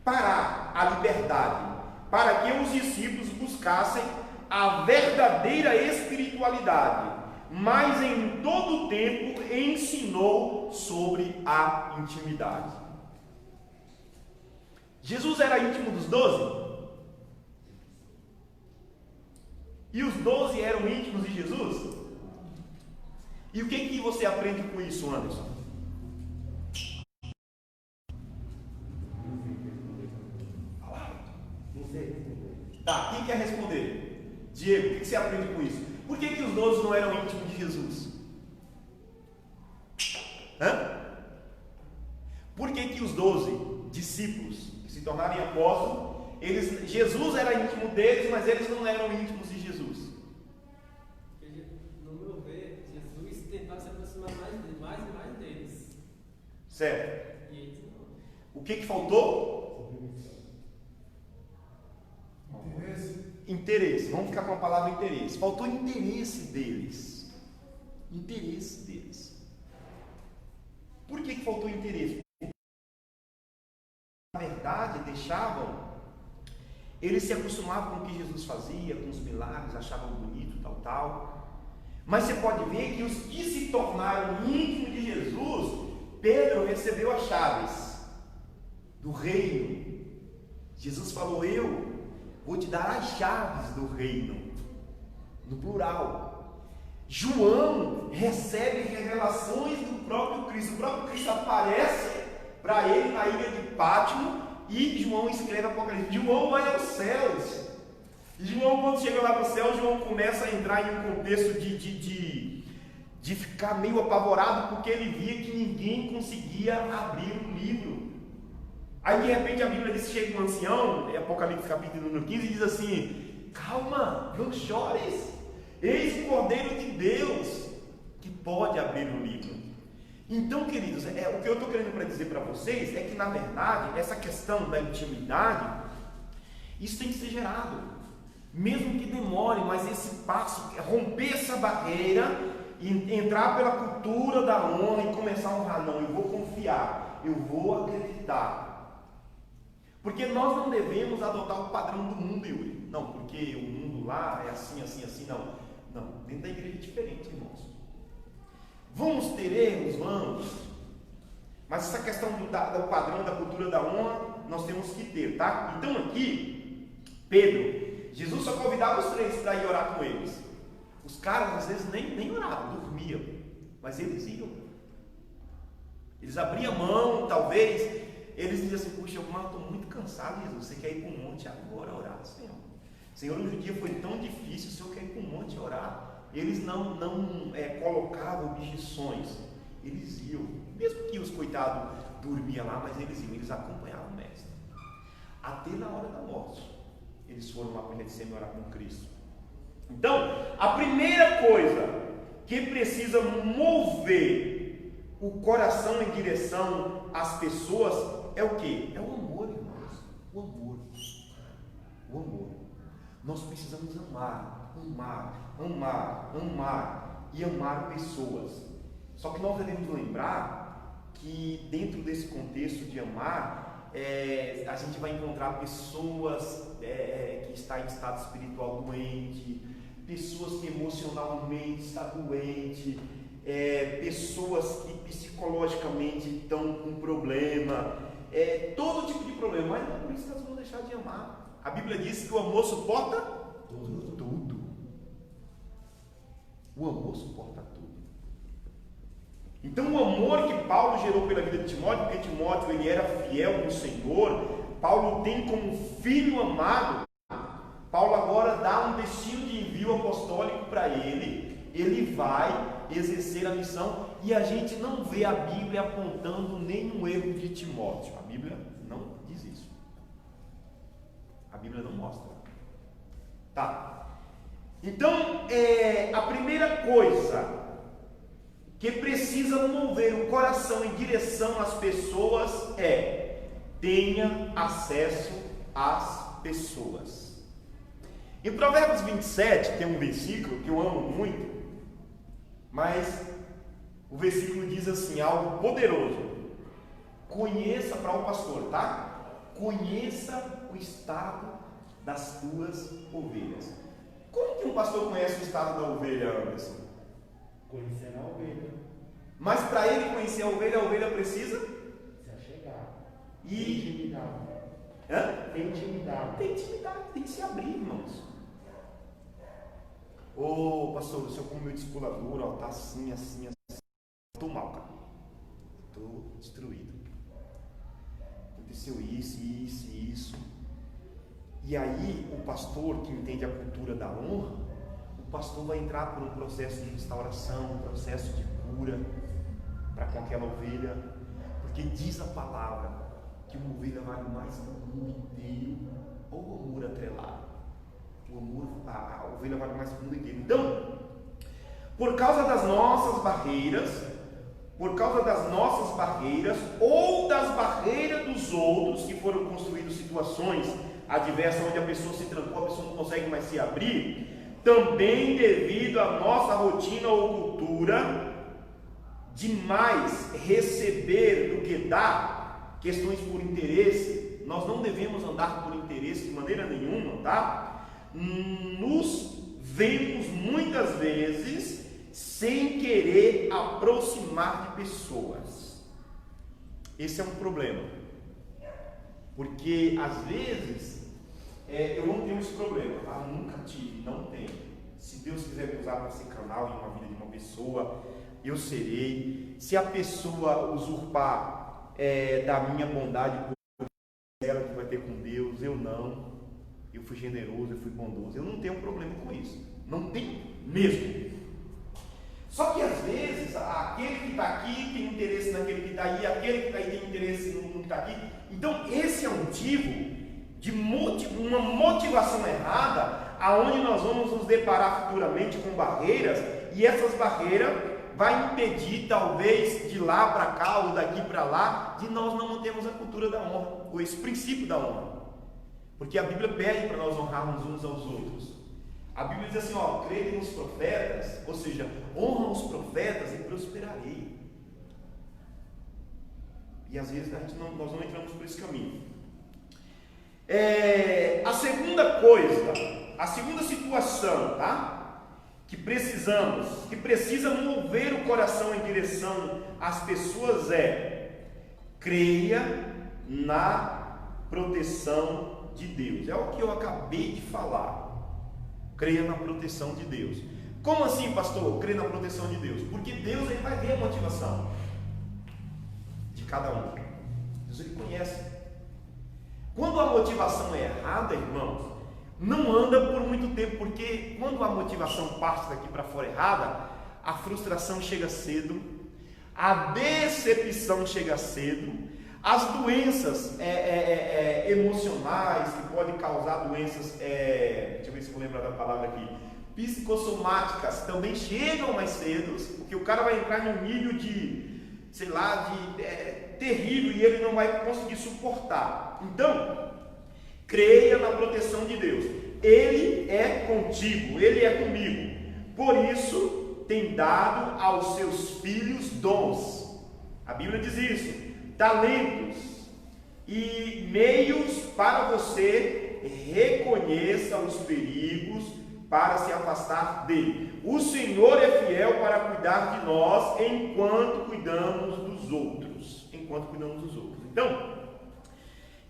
parar, a liberdade, para que os discípulos buscassem a verdadeira espiritualidade, mas em todo o tempo ensinou sobre a intimidade. Jesus era íntimo dos 12? E os 12 eram íntimos de Jesus? E o que você aprende com isso, Anderson? Tá, quem quer responder? Diego, o que você aprende com isso? Por que os 12 não eram íntimos de Jesus? Por que os 12 discípulos que se tornaram apóstolos, Jesus era íntimo deles, mas eles não eram íntimos de Jesus? Porque, no meu ver, Jesus tentava se aproximar mais e mais deles. Certo. E eles não. O que faltou? Interesse. Vamos ficar com a palavra interesse. Faltou interesse deles. Interesse deles. Por que faltou interesse? Na verdade, eles se acostumavam com o que Jesus fazia, com os milagres, achavam bonito, tal. Mas você pode ver que os que se tornaram íntimos de Jesus, Pedro recebeu as chaves do reino. Jesus falou: eu vou te dar as chaves do reino, no plural. João recebe revelações do próprio Cristo. O próprio Cristo aparece para ele na ilha de Pátimo e João escreve Apocalipse. João vai aos céus. E João, quando chega lá no céu, João começa a entrar em um contexto de ficar meio apavorado, porque ele via que ninguém conseguia abrir o livro. Aí de repente a Bíblia diz que chega um ancião, Apocalipse capítulo número 15, e diz assim: calma, não chores. Eis o Cordeiro de Deus que pode abrir o livro. Então, queridos, o que eu estou querendo dizer para vocês é que, na verdade, essa questão da intimidade, isso tem que ser gerado, mesmo que demore, mas esse passo, romper essa barreira e entrar pela cultura da honra e começar a honrar. Não, eu vou confiar, eu vou acreditar, porque nós não devemos adotar o padrão do mundo, Yuri. Não, porque o mundo lá é assim, assim, assim, não. Não, dentro da igreja é diferente, irmãos. Vamos ter erros? Vamos. Mas essa questão do padrão da cultura da honra, nós temos que ter, tá? Então aqui, Pedro, Jesus só convidava os 3 para ir orar com eles. Os caras às vezes nem oravam, dormiam, mas eles iam. Eles abriam mão, talvez, eles diziam assim: puxa, eu estou muito cansado, Jesus, você quer ir para o monte agora orar, Senhor? Senhor, hoje o dia foi tão difícil, o Senhor quer ir para o monte orar. Eles não colocavam objeções, eles iam, mesmo que os coitados dormiam lá, mas eles iam, eles acompanhavam o mestre, até na hora da morte, eles foram lá para Getsêmani orar com Cristo. Então, a primeira coisa que precisa mover o coração em direção às pessoas é o quê? É o amor, irmãos, o amor. Nós precisamos amar e amar pessoas. Só que nós devemos lembrar que dentro desse contexto de amar, a gente vai encontrar pessoas que estão em estado espiritual doente, pessoas que emocionalmente estão doentes, pessoas que psicologicamente estão com problema, todo tipo de problema, mas não é por isso que nós vamos deixar de amar. A Bíblia diz que o amor suporta tudo. O amor suporta tudo. Então o amor que Paulo gerou pela vida de Timóteo, porque Timóteo ele era fiel no Senhor, Paulo tem como filho amado. Paulo agora dá um destino de envio apostólico para ele vai exercer a missão, e a gente não vê a Bíblia apontando nenhum erro de Timóteo. A Bíblia não diz isso. A Bíblia não mostra. Tá. Então, a primeira coisa que precisa mover o coração em direção às pessoas é: tenha acesso às pessoas. Em Provérbios 27 tem um versículo que eu amo muito, mas o versículo diz assim, algo poderoso: conheça, para o pastor, tá? Conheça o estado das tuas ovelhas. Como que um pastor conhece o estado da ovelha, Anderson? Conhecendo a ovelha. Mas para ele conhecer a ovelha precisa Se achegar. E... Tem intimidade. Hã? Tem intimidade. Tem intimidade, tem que se abrir, irmãos. Ô pastor, o senhor como meu discipulador, ó, tá assim. Estou mal, cara. Estou destruído. Aconteceu isso. E aí, o pastor que entende a cultura da honra, o pastor vai entrar por um processo de restauração, um processo de cura para com aquela ovelha, porque diz a palavra que uma ovelha vale mais que o mundo inteiro, ou o amor atrelado. A ovelha vale mais que o mundo inteiro. Então, por causa das nossas barreiras, ou das barreiras dos outros, que foram construídas situações adversas onde a pessoa se trancou, a pessoa não consegue mais se abrir, também devido à nossa rotina ou cultura de mais receber do que dar, questões por interesse, nós não devemos andar por interesse de maneira nenhuma, tá? Nos vemos muitas vezes sem querer aproximar de pessoas. Esse é um problema, porque às vezes eu não tenho esse problema, tá? Nunca tive, não tenho. Se Deus quiser me usar para ser canal em uma vida de uma pessoa, eu serei. Se a pessoa usurpar da minha bondade, ela que vai ter com Deus, eu não. Eu fui generoso, eu fui bondoso, eu não tenho problema com isso, não tenho mesmo. Só que às vezes aquele que está aqui tem interesse naquele que está aí, aquele que está aí tem interesse no que está aqui. Então esse é um motivo de uma motivação errada, aonde nós vamos nos deparar futuramente com barreiras, e essas barreiras vai impedir, talvez, de lá para cá ou daqui para lá, de nós não mantermos a cultura da honra, ou esse princípio da honra. Porque a Bíblia pede para nós honrarmos uns aos outros. A Bíblia diz assim, crede nos profetas, ou seja, honra os profetas e prosperarei. E às vezes nós não entramos por esse caminho. A segunda coisa, a segunda situação, tá? Que precisa mover o coração em direção às pessoas creia na proteção de Deus. É o que eu acabei de falar. Creia na proteção de Deus. Como assim, pastor? Creia na proteção de Deus? Porque Deus ele vai ver a motivação de cada um. Deus ele conhece. Quando a motivação é errada, irmãos, não anda por muito tempo, porque quando a motivação parte daqui para fora errada, a frustração chega cedo, a decepção chega cedo, as doenças emocionais que podem causar doenças, deixa eu ver se eu vou lembrar da palavra aqui, psicossomáticas também chegam mais cedo, porque o cara vai entrar num nível de, terrível, e ele não vai conseguir suportar. Então, creia na proteção de Deus. Ele é contigo, ele é comigo. Por isso, tem dado aos seus filhos dons. A Bíblia diz isso. Talentos e meios para você reconheça os perigos para se afastar dele. O Senhor é fiel para cuidar de nós enquanto cuidamos dos outros. Então,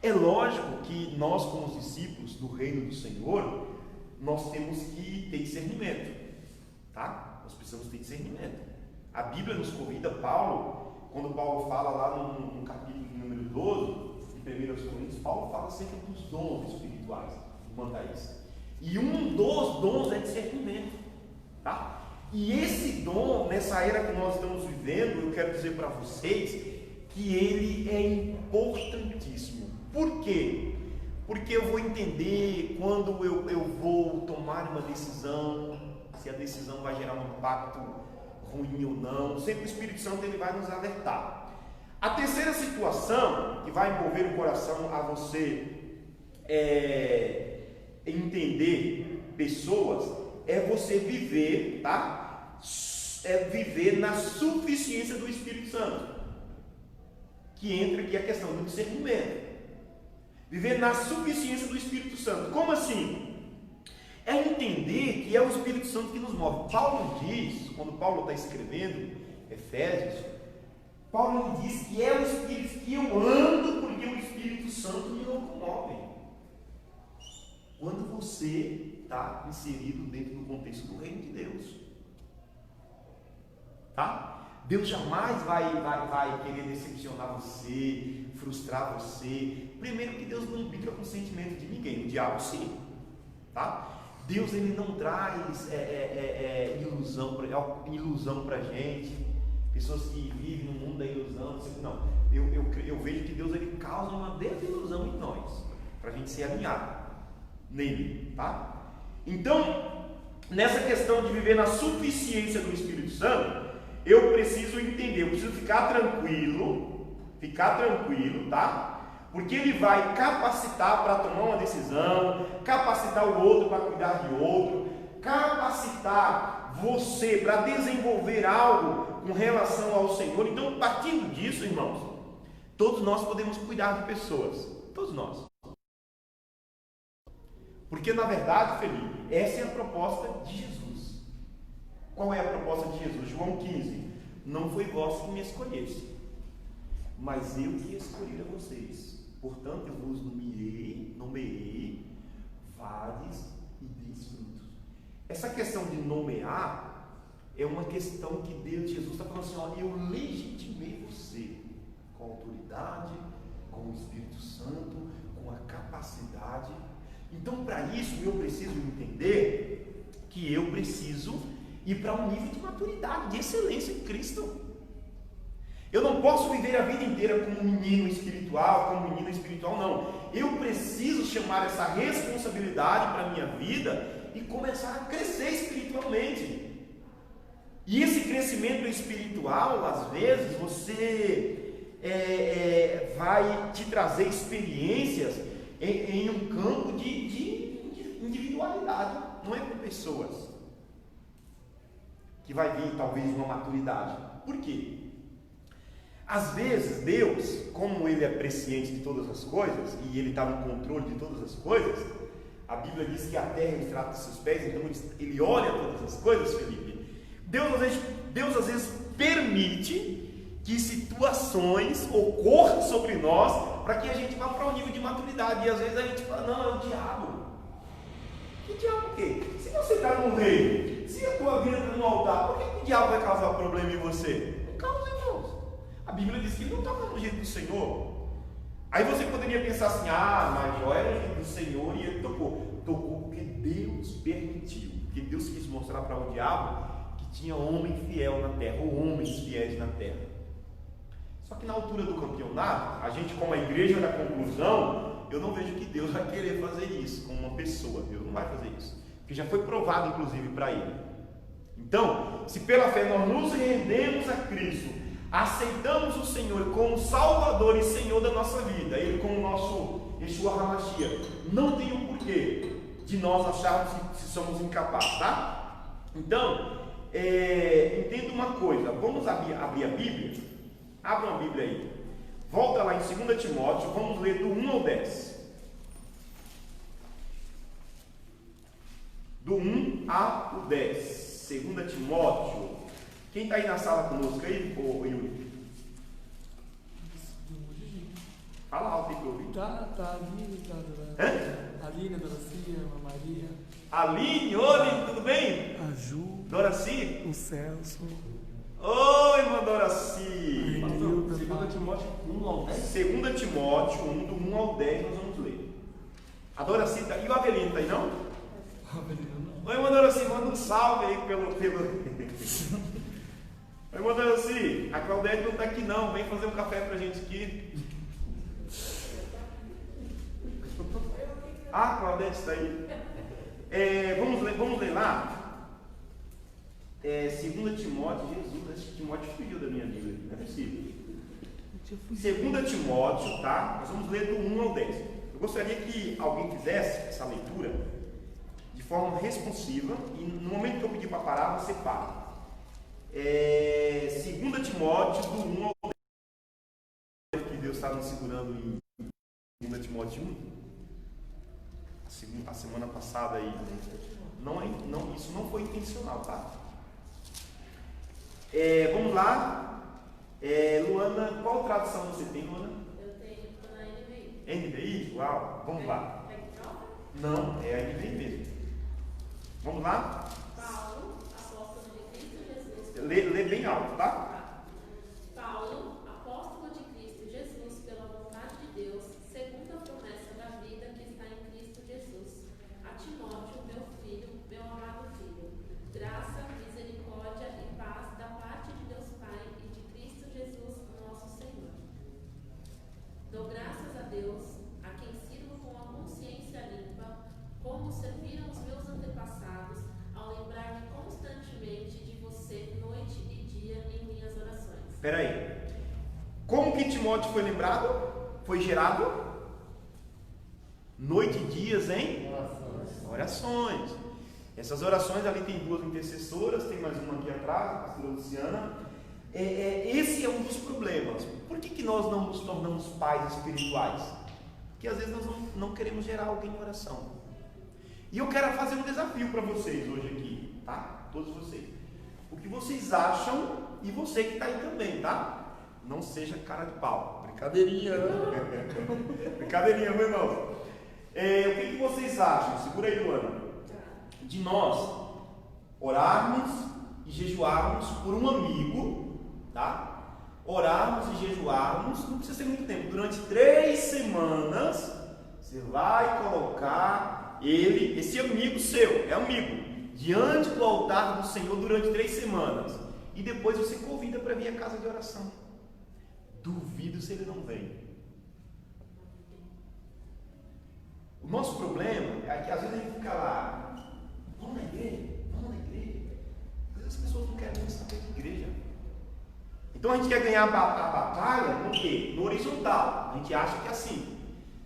é lógico que nós, como os discípulos do reino do Senhor, nós temos que ter discernimento, tá? Nós precisamos ter discernimento. A Bíblia nos convida, quando Paulo fala lá no capítulo de número 12, de 1 Coríntios, Paulo fala acerca dos dons espirituais, irmã Thaís. E um dos dons é discernimento, tá? E esse dom, nessa era que nós estamos vivendo, eu quero dizer para vocês que ele é importantíssimo. Por quê? Porque eu vou entender quando eu vou tomar uma decisão, se a decisão vai gerar um impacto ruim ou não. Sempre o Espírito Santo ele vai nos alertar. A terceira situação que vai envolver o coração a você entender pessoas é você viver, tá? Viver na suficiência do Espírito Santo, que entra aqui a questão do discernimento. Viver na suficiência do Espírito Santo. Como assim? É entender que é o Espírito Santo que nos move. Paulo diz, quando Paulo está escrevendo Efésios, Paulo diz que é o Espírito que eu ando, porque o Espírito Santo me locomove. Quando você está inserido dentro do contexto do reino de Deus, tá? Deus jamais vai querer decepcionar você, frustrar você. Primeiro que Deus não brinca com o sentimento de ninguém, o diabo sim, tá? Deus ele não traz ilusão para a gente, pessoas que vivem no mundo da ilusão, não. Eu vejo que Deus ele causa uma desilusão em nós, para a gente ser alinhado nele, tá? Então, nessa questão de viver na suficiência do Espírito Santo, eu preciso entender, eu preciso ficar tranquilo, tá? Porque ele vai capacitar para tomar uma decisão, capacitar o outro para cuidar de outro, capacitar você para desenvolver algo com relação ao Senhor. Então, partindo disso, irmãos, todos nós podemos cuidar de pessoas, todos nós. Porque na verdade, Felipe, essa é a proposta de Jesus. Qual é a proposta de Jesus? João 15: não foi vós que me escolheste, mas eu que escolhi a vocês. Portanto, eu vos nomeei, vades e deis frutos. Essa questão de nomear é uma questão que Deus, Jesus está falando assim: ó, eu legitimei você com autoridade, com o Espírito Santo, com a capacidade. Então, para isso, eu preciso entender que eu preciso ir para um nível de maturidade, de excelência em Cristo. Eu não posso viver a vida inteira como um menino espiritual, como menina espiritual, não. Eu preciso chamar essa responsabilidade para a minha vida e começar a crescer espiritualmente. E esse crescimento espiritual, às vezes, você vai te trazer experiências em um campo de individualidade, não é com pessoas, que vai vir talvez uma maturidade. Por quê? Às vezes Deus, como Ele é presciente de todas as coisas, e Ele está no controle de todas as coisas, a Bíblia diz que a terra Ele trata de seus pés, então Ele olha todas as coisas, Felipe. Deus às vezes permite que situações ocorram sobre nós, para que a gente vá para um nível de maturidade. E às vezes a gente fala: não, é o diabo. Que diabo o quê? Se você está no reino, se a tua vida está no altar, por que o diabo vai causar problema em você? Não causa, irmãos. A Bíblia diz que ele não toca no jeito do Senhor. Aí você poderia pensar assim: mas Jó era o jeito do Senhor e ele tocou. Tocou porque Deus permitiu, porque Deus quis mostrar para o diabo que tinha homem fiel na terra, ou homens fiéis na terra. Só que na altura do campeonato, a gente, como a igreja da conclusão, eu não vejo que Deus vai querer fazer isso com uma pessoa. Deus não vai fazer isso, porque já foi provado inclusive para ele. Então, se pela fé nós nos rendemos a Cristo, aceitamos o Senhor como Salvador e Senhor da nossa vida, Ele como nosso Yeshua HaMashiach, não tem o porquê de nós acharmos que somos incapazes, tá? Então, entenda uma coisa. Vamos abrir a Bíblia. Abra a Bíblia aí. Volta lá em 2 Timóteo, vamos ler do 1 ao 10. Do 1 ao 10. 2 Timóteo. Quem está aí na sala conosco aí, Yuri? Fala alto aí que eu ouvi. Tá, a Aline, a Aline, a Doracia, a Maria. Aline, oi, tudo bem? A Ju. Doraci? O Celso. Oi, irmã Doraci. 2 Timóteo 1 ao 10? 2 Timóteo 1, do 1 ao 10 nós vamos ler. A Doraci tá... E o Avelino tá aí, não? Oi, irmã Doraci, manda um salve aí pelo... Oi, irmã Doraci, a Claudete não tá aqui não, vem fazer um café pra gente aqui. A Claudete está aí. Vamos ler lá. 2 Timóteo, Jesus, acho que Timóteo fugiu da minha Bíblia, não é possível. 2 Timóteo, tá? Nós vamos ler do 1 ao 10. Eu gostaria que alguém fizesse essa leitura de forma responsiva, e no momento que eu pedir para parar, você para. 2 Timóteo, do 1 ao 10, que Deus está nos segurando em 2 Timóteo 1. A semana passada aí, isso não foi intencional, tá? Vamos lá. Luana, qual tradução você tem, Luana? Eu tenho na NVI. NVI? Uau, vamos lá. É que troca? Não, é a NVI mesmo. Vamos lá? Paulo, apóstolo de Cristo Jesus. Lê bem alto, tá? Paulo, apóstolo de Cristo Jesus, pela vontade de Deus, segundo a promessa da vida que está em Cristo Jesus. A Timóteo, meu filho, meu amado filho, graça, misericórdia e paz da parte de Deus Pai e de Cristo Jesus, nosso Senhor. Dou graças a Deus, a quem sirvo com a consciência limpa, como serviram os meus antepassados, ao lembrar-me constantemente de você, noite e dia, em minhas orações. Espera aí. Como que Timóteo foi lembrado? Foi gerado? Noite e dias em? Orações. Essas orações, ali tem 2 intercessoras, tem mais uma aqui atrás, a pastora Luciana. Esse é um dos problemas. Por que nós não nos tornamos pais espirituais? Porque às vezes nós não queremos gerar alguém em oração. E eu quero fazer um desafio para vocês hoje aqui, tá? Todos vocês. O que vocês acham, e você que está aí também, tá? Não seja cara de pau. Brincadeirinha, né? Brincadeirinha, meu irmão. O que vocês acham? Segura aí, Luana. De nós orarmos e jejuarmos por um amigo, tá? Orarmos e jejuarmos, não precisa ser muito tempo, durante 3 semanas, você vai colocar ele, esse amigo seu, é amigo, diante do altar do Senhor durante 3 semanas, e depois você convida para vir à casa de oração. Duvido se ele não vem. O nosso problema é que às vezes a gente fica lá, vamos na igreja. Às vezes as pessoas não querem nem saber de igreja. Então a gente quer ganhar a batalha no quê? No horizontal. A gente acha que é assim.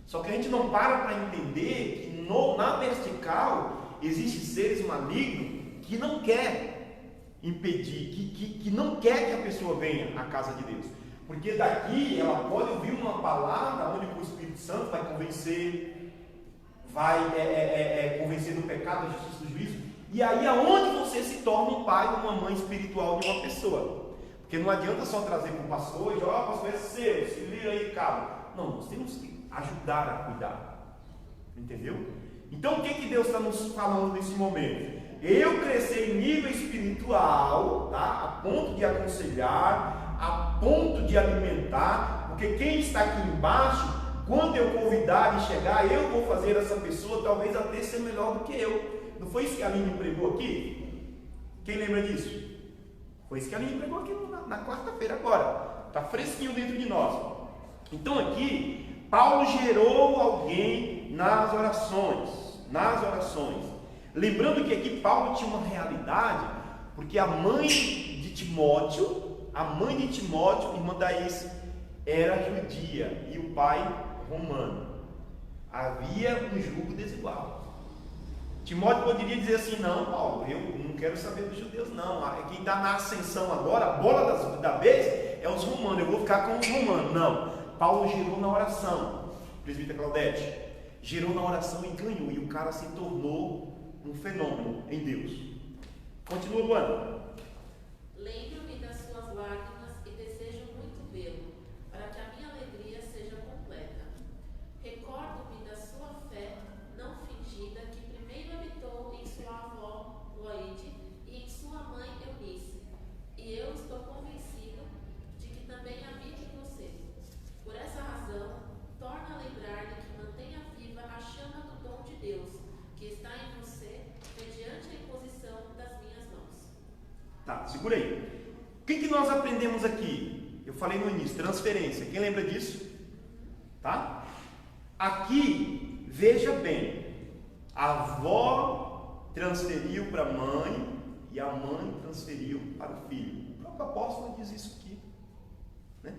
Só que a gente não para entender que na vertical existem seres malignos que não quer impedir, que não quer que a pessoa venha à casa de Deus. Porque daqui ela pode ouvir uma palavra onde o Espírito Santo vai convencer, convencer do pecado, da justiça, do juízo. E aí aonde você se torna um pai ou uma mãe espiritual de uma pessoa. Porque não adianta só trazer para o pastor e dizer, pastor, é seu, se vira aí, cara. Não, nós temos que ajudar a cuidar. Entendeu? Então o que Deus está nos falando nesse momento? Eu crescer em nível espiritual, tá? A ponto de aconselhar, a ponto de alimentar, porque quem está aqui embaixo, quando eu convidar e chegar, eu vou fazer essa pessoa talvez até ser melhor do que eu. Não foi isso que a Aline pregou aqui? Quem lembra disso? Foi isso que a Aline pregou aqui na quarta-feira agora. Está fresquinho dentro de nós. Então aqui, Paulo gerou alguém nas orações. Lembrando que aqui Paulo tinha uma realidade, porque a mãe de Timóteo, irmã da Is, era judia e o pai romano. Havia um julgo desigual. Timóteo poderia dizer assim, não, Paulo, eu não quero saber dos judeus não, quem está na ascensão agora, a bola da vez é os romanos, eu vou ficar com os romanos. Não, Paulo gerou na oração, presbítero Claudete, gerou na oração e ganhou, e o cara se tornou um fenômeno em Deus. Continua, Luana. Lembro-me das suas lágrimas e desejo muito vê-lo, para que a minha alegria seja completa. Recordo-me da sua fé não fingida que primeiro habitou em sua avó Loide e em sua mãe Eunice, e eu estou convencido de que também habita em você. Por essa razão, torna a lembrar-lhe que mantenha viva a chama do dom de Deus, que está em você, mediante a imposição das minhas mãos. Tá, segura aí. O que nós aprendemos aqui? Eu falei no início, transferência. Quem lembra disso? Tá? Aqui, veja bem, a avó transferiu para a mãe e a mãe transferiu para o filho. O próprio apóstolo diz isso aqui, né?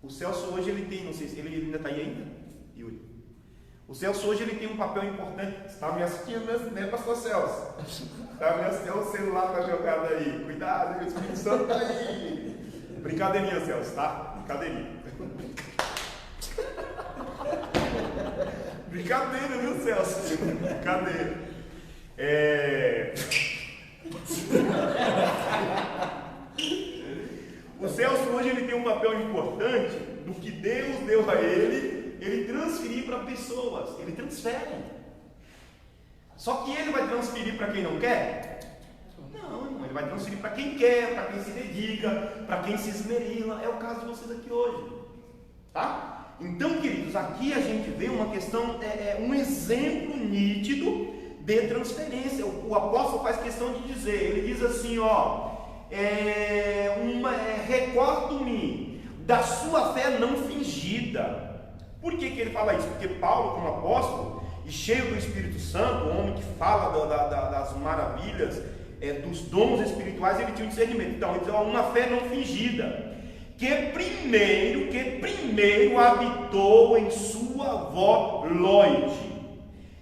O Celso hoje ele tem, não sei se ele ainda está aí ainda, Yuri. O Celso hoje ele tem um papel importante. Você está me assistindo, né, pastor Celso? Está me assistindo, o celular está jogado aí. Cuidado, o Espírito Santo está aí. Brincadeirinha, Celso, tá? Brincadeirinha. Brincadeira, viu, Celso? Brincadeira. O Celso hoje ele tem um papel importante do que Deus deu a ele transferir para pessoas. Ele transfere. Só que ele vai transferir para quem não quer? Não, ele vai transferir para quem quer, para quem se dedica, para quem se esmerila. É o caso de vocês aqui hoje, tá? Então, queridos, aqui a gente vê uma questão, um exemplo nítido de transferência. O apóstolo faz questão de dizer, ele diz assim, recordo-me da sua fé não fingida. Por que ele fala isso? Porque Paulo, como apóstolo, e cheio do Espírito Santo, um homem que fala das maravilhas, dos dons espirituais, ele tinha um discernimento. Então, ele diz, uma fé não fingida, que primeiro habitou em sua avó Loide,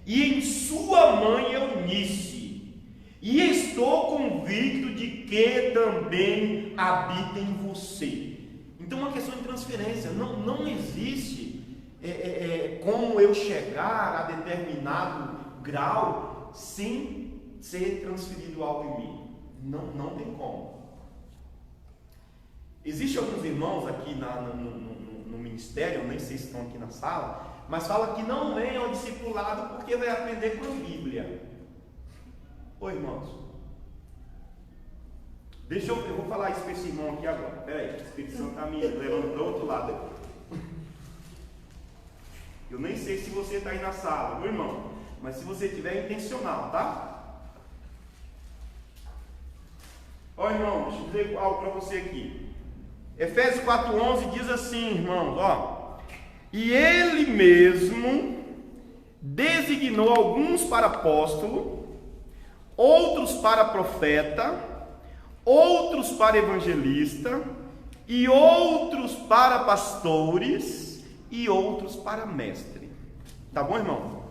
e em sua mãe Eunice, e estou convicto de que também habita em você. Então, uma questão de transferência, não existe como eu chegar a determinado grau sem ser transferido algo em mim. Não tem como. Existem alguns irmãos aqui no ministério, eu nem sei se estão aqui na sala, mas fala que não venham ao discipulado porque vai aprender com a Bíblia. Ô irmãos, eu vou falar isso para esse irmão aqui agora. Peraí, o Espírito Santo está me levando para o outro lado. Eu nem sei se você está aí na sala, meu irmão, mas se você tiver, é intencional, tá? Ó irmão, deixa eu dizer algo para você aqui. Efésios 4,11 diz assim, irmãos, ó. E ele mesmo designou alguns para apóstolo, outros para profeta, outros para evangelista, e outros para pastores, e outros para mestre. Tá bom, irmão?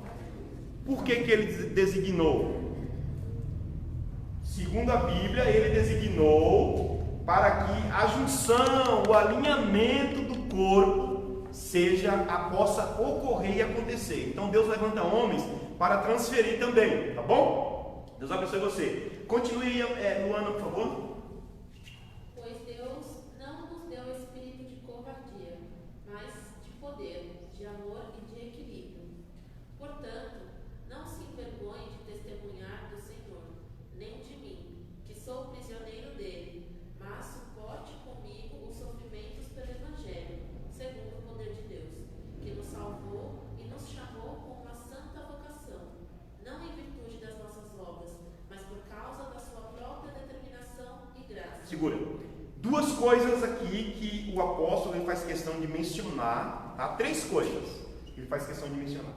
Por que ele designou? Segundo a Bíblia, ele designou para que a junção, o alinhamento do corpo possa ocorrer e acontecer. Então Deus levanta homens para transferir também, tá bom? Deus abençoe você. Continue, Luana, por favor. Pois Deus não nos deu espírito de covardia, mas de poder, de amor e de equilíbrio. Portanto, não se envergonhe de testemunhar do Senhor, nem de mim, que sou prisioneiro dele, mas suporte comigo os sofrimentos pelo Evangelho, segundo o poder de Deus, que nos salvou e nos chamou com uma santa vocação, não em virtude das nossas obras, mas por causa da sua própria determinação e graça. Segura. Duas coisas aqui que o apóstolo ele faz questão de mencionar, tá? 3 coisas que ele faz questão de mencionar.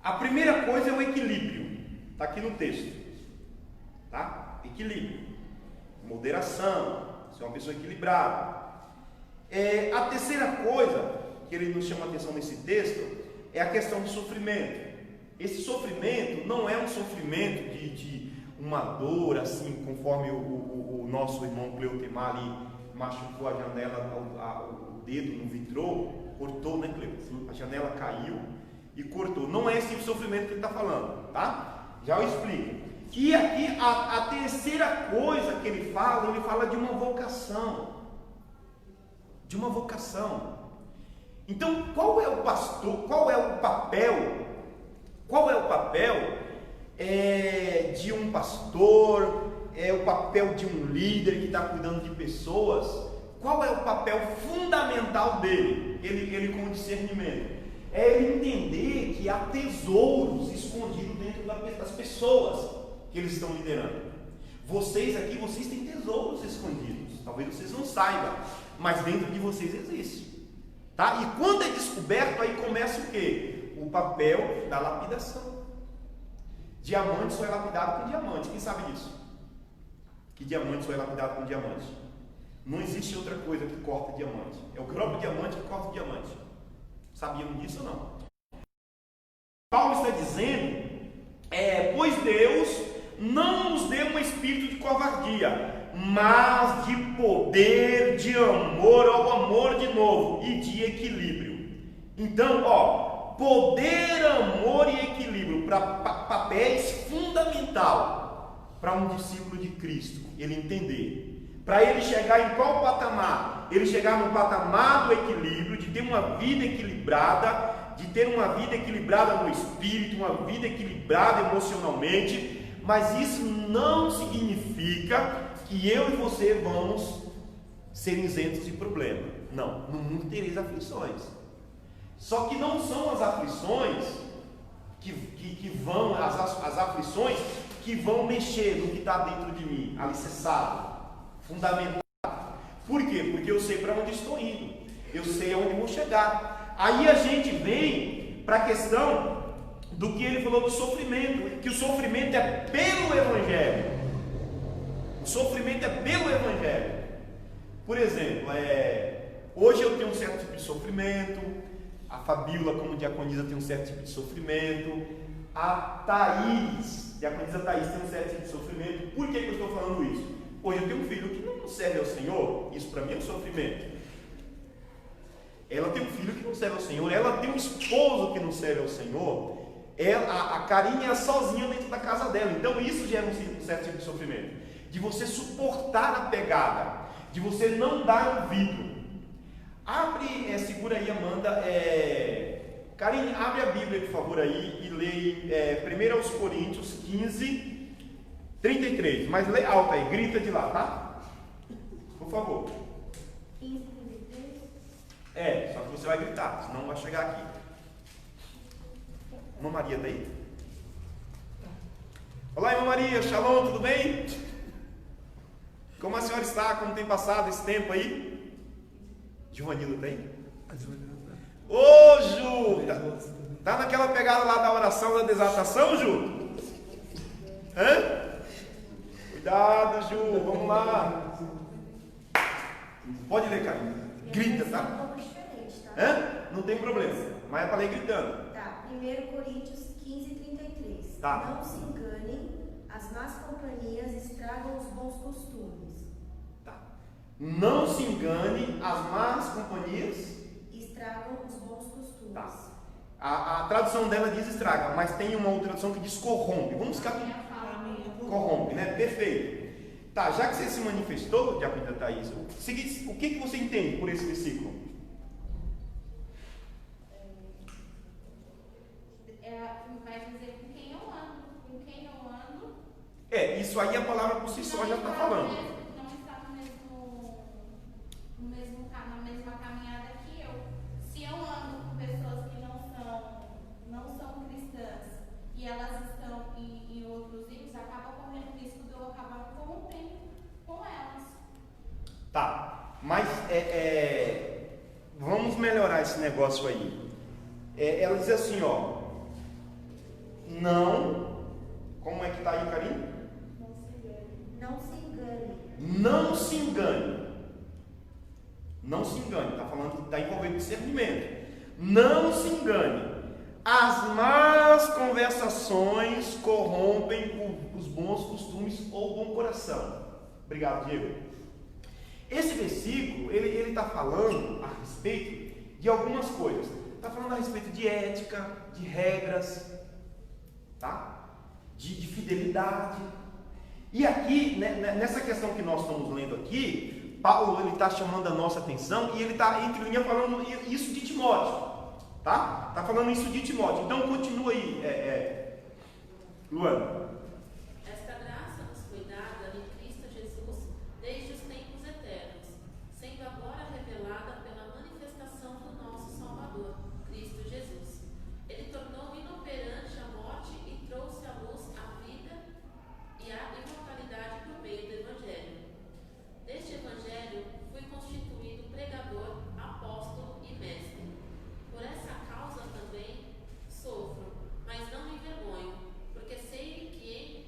A primeira coisa é o equilíbrio, está aqui no texto, tá? Equilíbrio, moderação, ser uma pessoa equilibrada. A terceira coisa que ele nos chama a atenção nesse texto é a questão do sofrimento. Esse sofrimento não é um sofrimento de uma dor, assim, conforme o nosso irmão Cleutemar ali machucou a janela, o dedo no vitrô, cortou, né, Cleutemar? A janela caiu e cortou. Não é esse tipo de sofrimento que ele está falando, tá? Já eu explico. E aqui a terceira coisa que ele fala de uma vocação. De uma vocação. Então, qual é o pastor, qual é o papel de um pastor, o papel de um líder que está cuidando de pessoas? Qual é o papel fundamental dele? Ele com discernimento. É ele entender que há tesouros escondidos dentro das pessoas que eles estão liderando. Vocês aqui, vocês têm tesouros escondidos. Talvez vocês não saibam, mas dentro de vocês existe. Tá? E quando é descoberto, aí começa o quê? O papel da lapidação. Diamante só é lapidado com diamante. Quem sabe disso? Que diamante só é lapidado com diamante. Não existe outra coisa que corta diamante. É o próprio diamante que corta diamante. Sabiam disso ou não? Paulo está dizendo, pois Deus não nos deu um espírito de covardia, mas de poder, de amor, ao amor de novo, e de equilíbrio. Então, poder, amor e equilíbrio, para papéis fundamental para um discípulo de Cristo, ele entender. Para ele chegar em qual patamar? Ele chegar no patamar do equilíbrio, de ter uma vida equilibrada, de ter uma vida equilibrada no espírito, uma vida equilibrada emocionalmente, mas isso não significa que eu e você vamos ser isentos de problema. Não, no mundo tereis aflições. Só que não são as aflições que vão, as aflições que vão mexer no que está dentro de mim, alicerçado, fundamentado. Por quê? Porque eu sei para onde estou indo, eu sei aonde vou chegar. Aí a gente vem para a questão do que ele falou do sofrimento, que o sofrimento é pelo Evangelho. O sofrimento é pelo Evangelho. Por exemplo, hoje eu tenho um certo tipo de sofrimento, a Fabíola, como diaconisa, tem um certo tipo de sofrimento, a Thaís, diaconisa Thaís, tem um certo tipo de sofrimento. Por que eu estou falando isso? Hoje eu tenho um filho que não serve ao Senhor, isso para mim é um sofrimento. Ela tem um filho que não serve ao Senhor, ela tem um esposo que não serve ao Senhor, a Karine é sozinha dentro da casa dela. Então isso gera um certo tipo de sofrimento. De você suportar a pegada, de você não dar ouvido. Segura aí, Amanda. Karine, abre a Bíblia, por favor, aí e lê 1 Coríntios 15, 33. Mas lê alto aí, grita de lá, tá? Por favor. 15, 33? Só que você vai gritar, senão vai chegar aqui. Irmã Maria tá aí? Olá, irmã Maria, shalom, tudo bem? Como a senhora está? Como tem passado esse tempo aí? Giovanilo tá aí? Ô, Ju! Tá naquela pegada lá da oração da desatação, Ju? Cuidado, Ju, vamos lá. Pode ler, cara. Grita, tá? Um pouco diferente, tá? Não tem problema, mas é para ler gritando. Tá, 1 Coríntios 15, 33. Tá. Não se enganem, as más companhias estragam os bons costumes. Tá. Não se engane, as más companhias Estragam os bons costumes. Tá. A tradução dela diz estraga, mas tem uma outra tradução que diz corrompe. Vamos ficar com corrompe, né? Perfeito. Tá, já que você se manifestou, Diaconita Thaís, o que você entende por esse versículo? Vai dizer com quem eu ando. Com quem eu ando. Isso aí a palavra por si só já está falando. Não está na mesma caminhada que eu. Se eu ando com pessoas que não são cristãs e elas estão em outros ímpios, acaba correndo o risco de eu acabar me corrompendo com elas. Tá, mas vamos melhorar esse negócio aí. Ela diz assim, ó. Não. Como é que está aí, Karine? Não se engane. Não se engane. Não se engane. Está falando, está envolvendo discernimento. Não se engane. As más conversações corrompem os bons costumes ou o bom coração. Obrigado, Diego. Esse versículo, ele está falando a respeito de algumas coisas. Está falando a respeito de ética, de regras, tá? De fidelidade. E aqui, né, nessa questão que nós estamos lendo aqui, Paulo ele está chamando a nossa atenção e ele está entre linhas falando isso de Timóteo, tá? Está falando isso de Timóteo. Então continua aí, Luana. Esta graça nos foi dada em Cristo Jesus desde os tempos eternos, sendo agora revelada pela manifestação do nosso Salvador, Cristo Jesus. Ele tornou inoperante a morte e trouxe à luz a vida e a imortalidade por meio do Evangelho. Deste Evangelho fui constituído pregador, apóstolo e mestre. Por essa causa também sofro, mas não me envergonho, porque sei em quem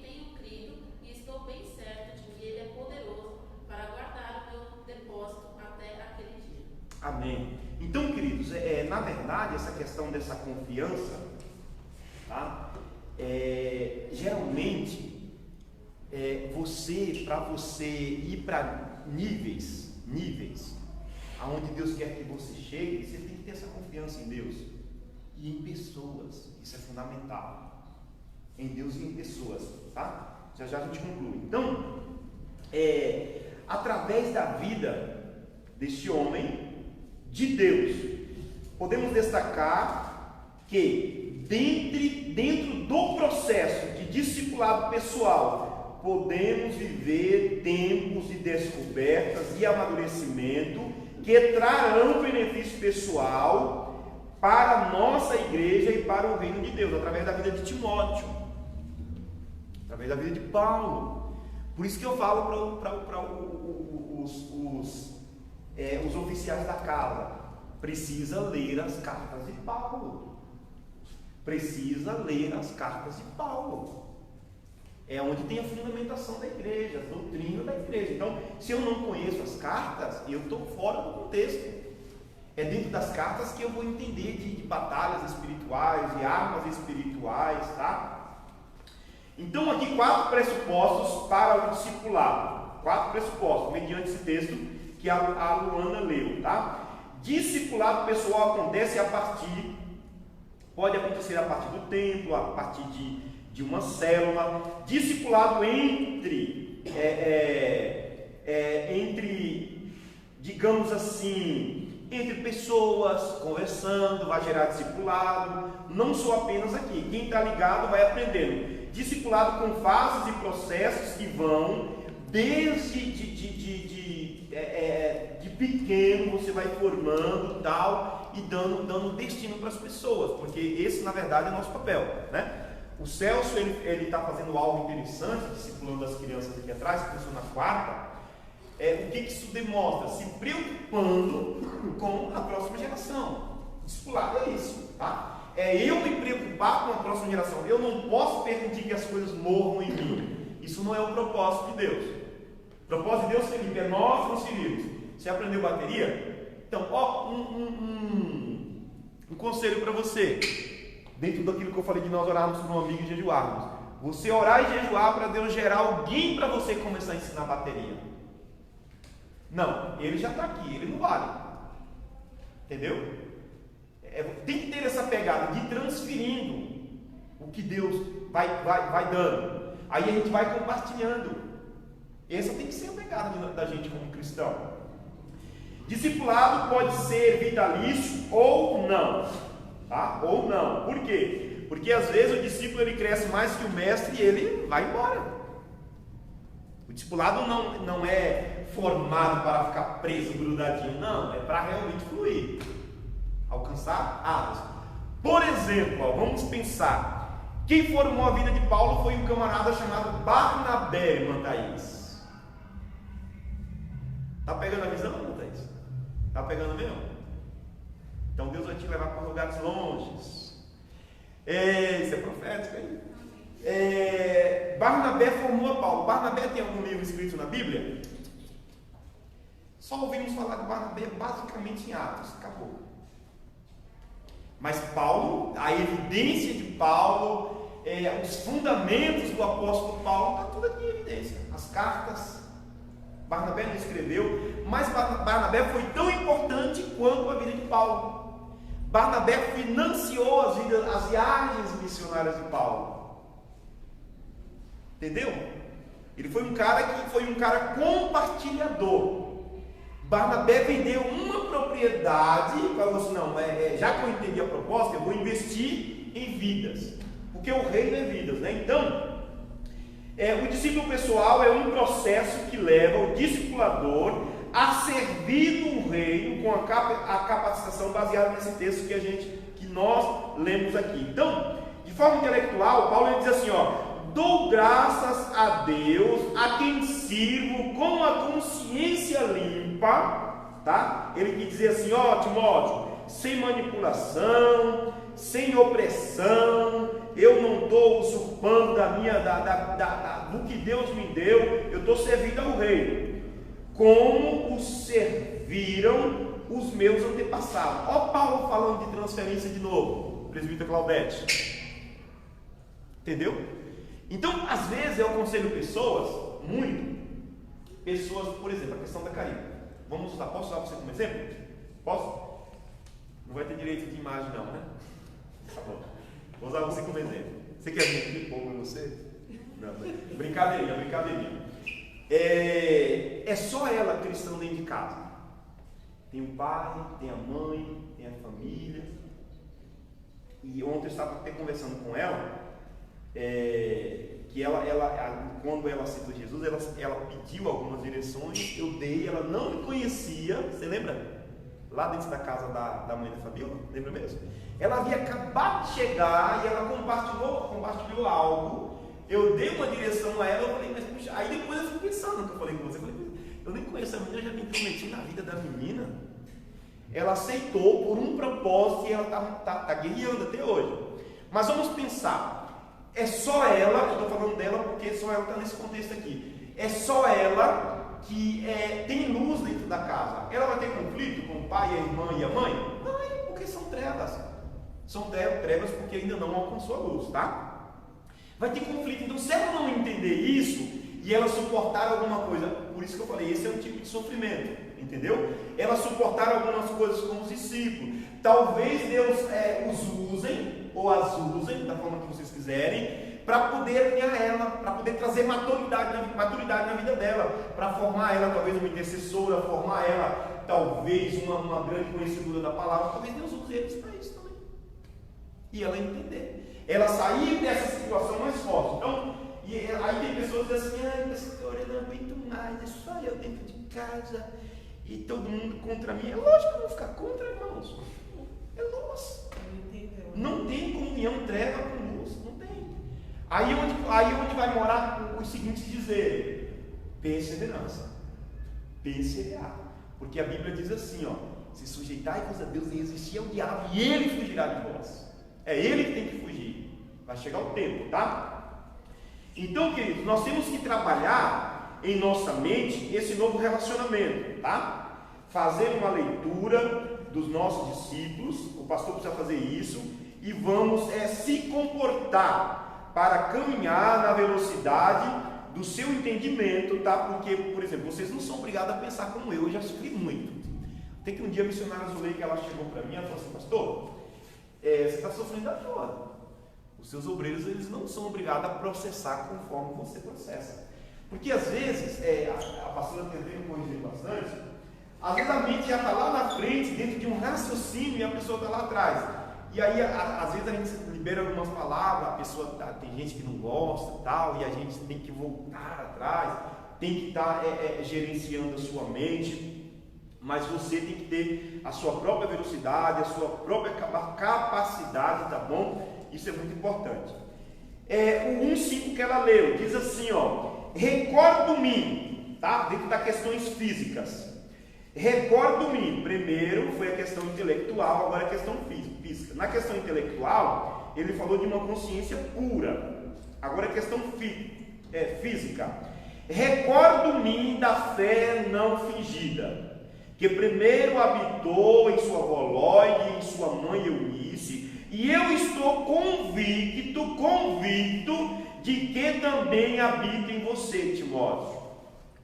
tenho crido e estou bem certo de que Ele é poderoso para guardar o meu depósito até aquele dia. Amém. Então, queridos, na verdade, essa questão dessa confiança, tá? Geralmente, para você ir para níveis, aonde Deus quer que você chegue, você tem que ter essa confiança em Deus e em pessoas. Isso é fundamental. Em Deus e em pessoas, tá? Já a gente conclui. Então, através da vida deste homem de Deus, podemos destacar que dentro do processo de discipulado pessoal, podemos viver tempos de descobertas e amadurecimento que trarão benefício pessoal para a nossa igreja e para o reino de Deus, através da vida de Timóteo, através da vida de Paulo. Por isso que eu falo para os oficiais da casa, precisa ler as cartas de Paulo. Precisa ler as cartas de Paulo. É onde tem a fundamentação da igreja, a doutrina da igreja. Então, se eu não conheço as cartas, eu estou fora do contexto. É dentro das cartas que eu vou entender de batalhas espirituais, de armas espirituais, tá? Então, aqui 4 pressupostos para o discipulado. 4 pressupostos, mediante esse texto que a Luana leu, tá? Discipulado pessoal acontece a partir Pode acontecer a partir do templo, a partir de uma célula. Discipulado entre, digamos assim, entre pessoas, conversando, vai gerar discipulado. Não só apenas aqui. Quem está ligado vai aprendendo. Discipulado com fases e processos que vão desde de pequeno, você vai formando tal e dando destino para as pessoas, porque esse na verdade é nosso papel, né? O Celso ele está fazendo algo interessante, discipulando as crianças aqui atrás, que começou na quarta. O que isso demonstra? Se preocupando com a próxima geração. Discipulado é isso, tá? É eu me preocupar com a próxima geração. Eu não posso permitir que as coisas morram em mim. Isso não é o propósito de Deus. O propósito de Deus, Felipe, é nós transferirmos. Você aprendeu bateria? Então, um conselho para você. Dentro daquilo que eu falei de nós orarmos por um amigo e jejuarmos. Você orar e jejuar para Deus gerar alguém para você começar a ensinar bateria. Não, ele já está aqui, ele não vale. Entendeu? Tem que ter essa pegada de transferindo o que Deus vai dando. Aí a gente vai compartilhando. Essa tem que ser a pegada da gente como cristão. Discipulado pode ser vitalício ou não, tá? Ou não. Por quê? Porque às vezes o discípulo ele cresce mais que o mestre e ele vai embora. O discipulado não é formado para ficar preso, grudadinho, não. É para realmente fluir, alcançar asas. Por exemplo, vamos pensar. Quem formou a vida de Paulo foi um camarada chamado Barnabé, irmã Thaís. Tá pegando a visão, irmã Thaís? Tá pegando mesmo? Então Deus vai te levar para lugares longes. Isso é profético aí. Barnabé formou a Paulo. Barnabé tem algum livro escrito na Bíblia? Só ouvimos falar de Barnabé basicamente em Atos. Acabou. Mas Paulo, a evidência de Paulo, os fundamentos do apóstolo Paulo, está tudo aqui em evidência. As cartas. Barnabé não escreveu, mas Barnabé foi tão importante quanto a vida de Paulo. Barnabé financiou as viagens missionárias de Paulo. Entendeu? Ele foi um cara compartilhador. Barnabé vendeu uma propriedade, falou assim, não, já que eu entendi a proposta, eu vou investir em vidas, porque o reino é vidas, né? Então, o discípulo pessoal é um processo que leva o discipulador a servir no reino com a capacitação baseada nesse texto que nós lemos aqui. Então, de forma intelectual, Paulo diz assim, dou graças a Deus, a quem sirvo com a consciência limpa, tá? Ele quis dizer assim, Timóteo, sem manipulação, sem opressão, eu não estou usurpando do que Deus me deu, eu estou servindo ao reino, como o serviram os meus antepassados. Paulo falando de transferência de novo, presbítero Claudete. Entendeu? Então, às vezes eu aconselho pessoas, por exemplo, a questão da Karina. Posso usar você como exemplo? Posso? Não vai ter direito de imagem não, né? Tá bom. Vou usar você como exemplo. Você quer mentir um pouco em você? Não, brincadeirinha. É só ela cristã dentro de casa. Tem o pai, tem a mãe, tem a família. E ontem eu estava até conversando com ela, que quando ela aceitou Jesus, ela pediu algumas direções, eu dei, ela não me conhecia, você lembra? Lá dentro da casa da mãe da Fabiola, lembra mesmo? Ela havia acabado de chegar e ela compartilhou algo. Eu dei uma direção a ela, eu falei, mas puxa, aí depois eu fui pensando no que eu falei com você. Eu falei, eu nem conheço a menina, eu já me intrometi na vida da menina. Ela aceitou por um propósito e ela está guerreando até hoje. Mas vamos pensar, é só ela, eu estou falando dela porque só ela está nesse contexto aqui. É só ela que tem luz dentro da casa. Ela vai ter conflito com o pai, a irmã e a mãe? Não, porque são trevas. São trevas porque ainda não alcançou a luz, tá? Vai ter conflito. Então, se ela não entender isso e ela suportar alguma coisa, por isso que eu falei, esse é um tipo de sofrimento, entendeu? Ela suportar algumas coisas com os discípulos. Talvez Deus os usem ou as usem da forma que vocês quiserem, para poder ganhar ela, para poder trazer maturidade na vida dela, para formar ela talvez uma intercessora, formar ela talvez uma grande conhecedora da palavra. Talvez Deus use eles para isso também. E ela entender, ela sair dessa situação mais forte. Então, aí tem pessoas que dizem assim: ai, pastor, eu não aguento mais, é só eu dentro de casa e todo mundo contra mim. É lógico que eu vou ficar contra, irmãos. É luz. Não tem comunhão, treva com luz, não tem. Aí onde vai morar os seguintes dizeres: perseverança, perseverar. Porque a Bíblia diz assim, ó: se sujeitai-vos a Deus e resistir ao diabo, e ele fugirá de vós. É ele que tem que fugir. Vai chegar o tempo, tá? Então, queridos, nós temos que trabalhar em nossa mente esse novo relacionamento, tá? Fazer uma leitura dos nossos discípulos, o pastor precisa fazer isso, e vamos se comportar para caminhar na velocidade do seu entendimento, tá? Porque, por exemplo, vocês não são obrigados a pensar como eu já sofri muito. Tem que um dia a missionária Zuleika, ela chegou para mim e falou assim: pastor, você está sofrendo à toa. Os seus obreiros, eles não são obrigados a processar conforme você processa. Porque às vezes, a pastora tentando corrigir bastante, às vezes a mente já está lá na frente, dentro de um raciocínio, e a pessoa está lá atrás. E aí, às vezes a gente libera algumas palavras, a pessoa tem gente que não gosta, tal, e a gente tem que voltar atrás, tem que estar gerenciando a sua mente. Mas você tem que ter a sua própria velocidade, a sua própria capacidade, tá bom? Isso é muito importante. O 1,5 que ela leu, diz assim, ó: recordo-me, tá? Dentro das questões físicas. Recordo-me, primeiro foi a questão intelectual, agora a questão física. Na questão intelectual, ele falou de uma consciência pura. Agora a questão física. Recordo-me da fé não fingida, que primeiro habitou em sua avó Lóide, em sua mãe Eunice, e eu estou convicto de que também habita em você, Timóteo.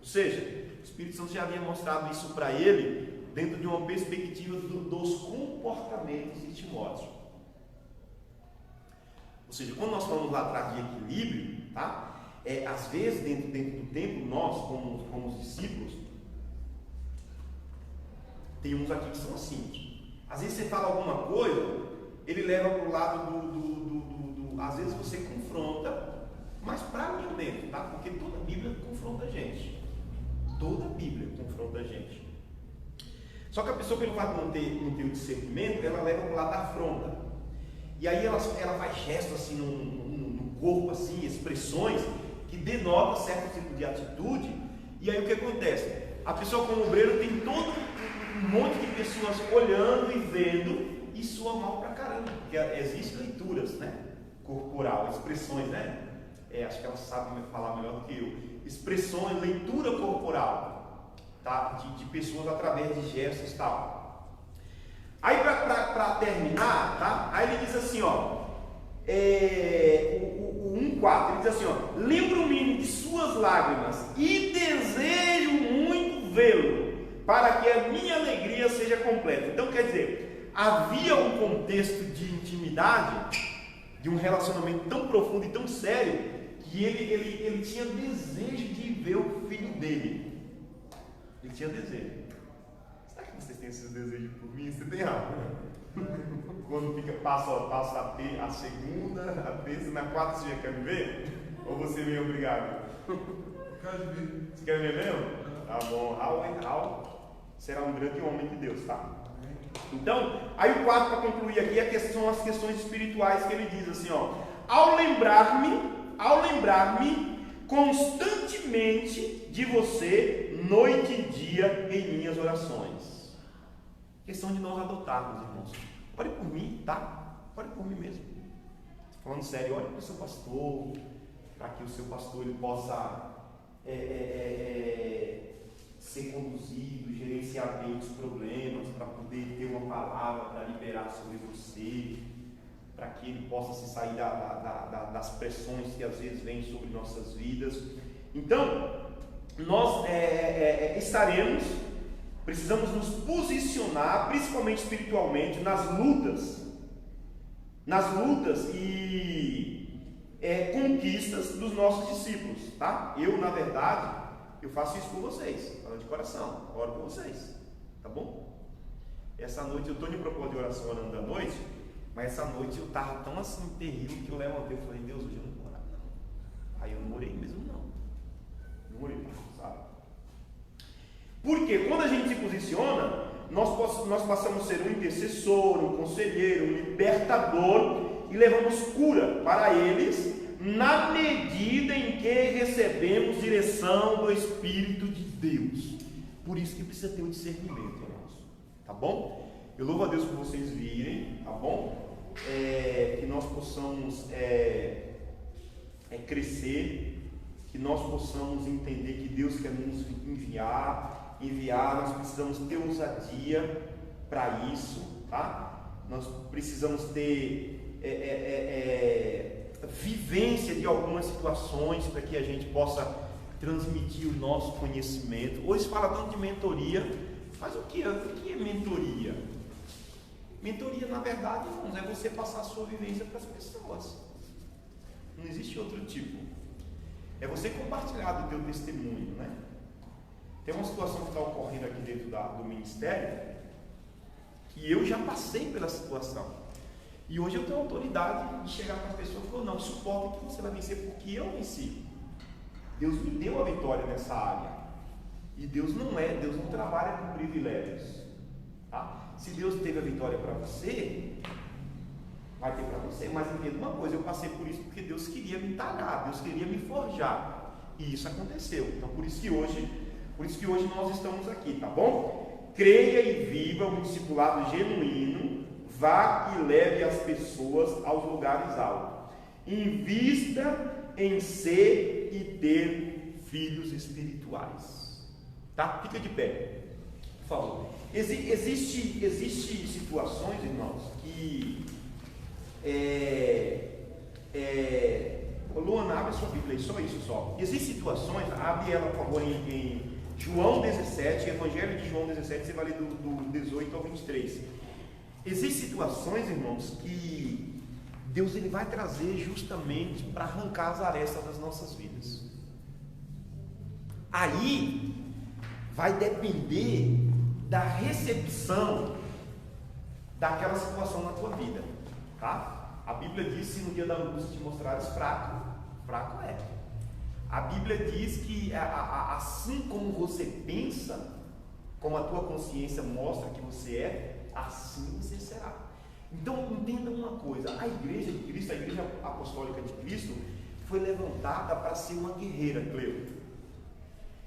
Ou seja, o Espírito Santo já havia mostrado isso para ele dentro de uma perspectiva dos comportamentos de Timóteo. Ou seja, quando nós falamos lá atrás de equilíbrio, tá? Às vezes dentro do tempo, nós como os discípulos, tem uns aqui que são assim. Às vezes você fala alguma coisa, ele leva para o lado às vezes você confronta, mas para mim mesmo, tá? Porque toda a Bíblia confronta a gente. Toda a Bíblia confronta a gente. Só que a pessoa, pelo fato de não ter o discernimento, ela leva para o lado da afronta. E aí ela faz gestos assim no corpo, assim, expressões que denotam certo tipo de atitude. E aí o que acontece? A pessoa como obreiro tem todo um monte de pessoas olhando e vendo, e soa mal pra caramba, porque existem leituras, né? Corporal, expressões, né? Acho que elas sabem falar melhor do que eu. Expressões, leitura corporal, tá? De pessoas através de gestos e tal. Aí para terminar, tá? Aí ele diz assim, ó, o 1,4, ele diz assim, ó: lembro-me de suas lágrimas e desejo muito vê-lo, para que a minha alegria seja completa. Então quer dizer, havia um contexto de intimidade, de um relacionamento tão profundo e tão sério, que ele tinha desejo de ver o filho dele. Ele tinha desejo. Será que vocês têm esses desejos por mim? Você tem algo, né? Quando passa a segunda, a terça, na quarta você já quer me ver? Ou você vem obrigado? Quero ver. Você quer ver mesmo? Tá bom. Raul será um grande homem de Deus, tá? Então, aí o 4 para concluir aqui são as questões espirituais que ele diz assim, ó: ao lembrar-me constantemente de você, noite e dia, em minhas orações. Questão de nós adotarmos, irmãos. Ore por mim, tá? Ore por mim mesmo. Falando sério, ore para o seu pastor, para que o seu pastor ele possa ser conduzido, gerenciar bem os problemas, para poder ter uma palavra para liberar sobre você, para que ele possa se sair das pressões que às vezes vêm sobre nossas vidas. Então, nós precisamos nos posicionar, principalmente espiritualmente, nas lutas nas lutas e conquistas dos nossos discípulos, tá? Eu, na verdade, eu faço isso com vocês, falando de coração, oro com vocês, tá bom? Essa noite eu estou de propósito de oração orando da noite, mas essa noite eu estava tão assim terrível que eu levantei e falei, Deus, hoje eu não vou orar não. Aí eu não orei mesmo não orei, sabe? Porque quando a gente se posiciona, nós passamos a ser um intercessor, um conselheiro, um libertador e levamos cura para eles na medida em que recebemos direção do Espírito de Deus. Por isso que precisa ter um discernimento, irmãos, tá bom? Eu louvo a Deus por vocês virem, tá bom? Que nós possamos crescer, que nós possamos entender que Deus quer nos enviar, nós precisamos ter ousadia para isso, tá? Nós precisamos ter vivência de algumas situações para que a gente possa transmitir o nosso conhecimento. Hoje se fala tanto de mentoria, mas o que é mentoria? Mentoria, na verdade, irmãos, é você passar a sua vivência para as pessoas. Não existe outro tipo. É você compartilhar do teu testemunho, né? Tem uma situação que está ocorrendo aqui dentro do ministério, que eu já passei pela situação. E hoje eu tenho autoridade de chegar para as pessoas e falar, não, suporta que você vai vencer porque eu venci. Deus me deu a vitória nessa área. E Deus não trabalha com privilégios. Tá? Se Deus teve a vitória para você, vai ter para você. Mas entenda uma coisa, eu passei por isso porque Deus queria me talhar, Deus queria me forjar. E isso aconteceu. Então por isso que hoje nós estamos aqui, tá bom? Creia e viva um discipulado genuíno, vá e leve as pessoas aos lugares altos. Invista em ser e ter filhos espirituais. Tá? Fica de pé, por favor. Existe situações, irmãos, que Luana, abre a sua Bíblia aí, só isso só. Existem situações, abre ela por favor em João 17, Evangelho de João 17, você vai ler do 18 ao 23. Existem situações, irmãos, que Deus ele vai trazer justamente para arrancar as arestas das nossas vidas. Aí vai depender da recepção daquela situação na tua vida, tá? A Bíblia diz: se no dia da angústia te mostrares fraco, fraco é. A Bíblia diz que assim como você pensa, como a tua consciência mostra que você é, assim você será. Então entenda uma coisa: a igreja de Cristo, a igreja apostólica de Cristo, foi levantada para ser uma guerreira, Cleo.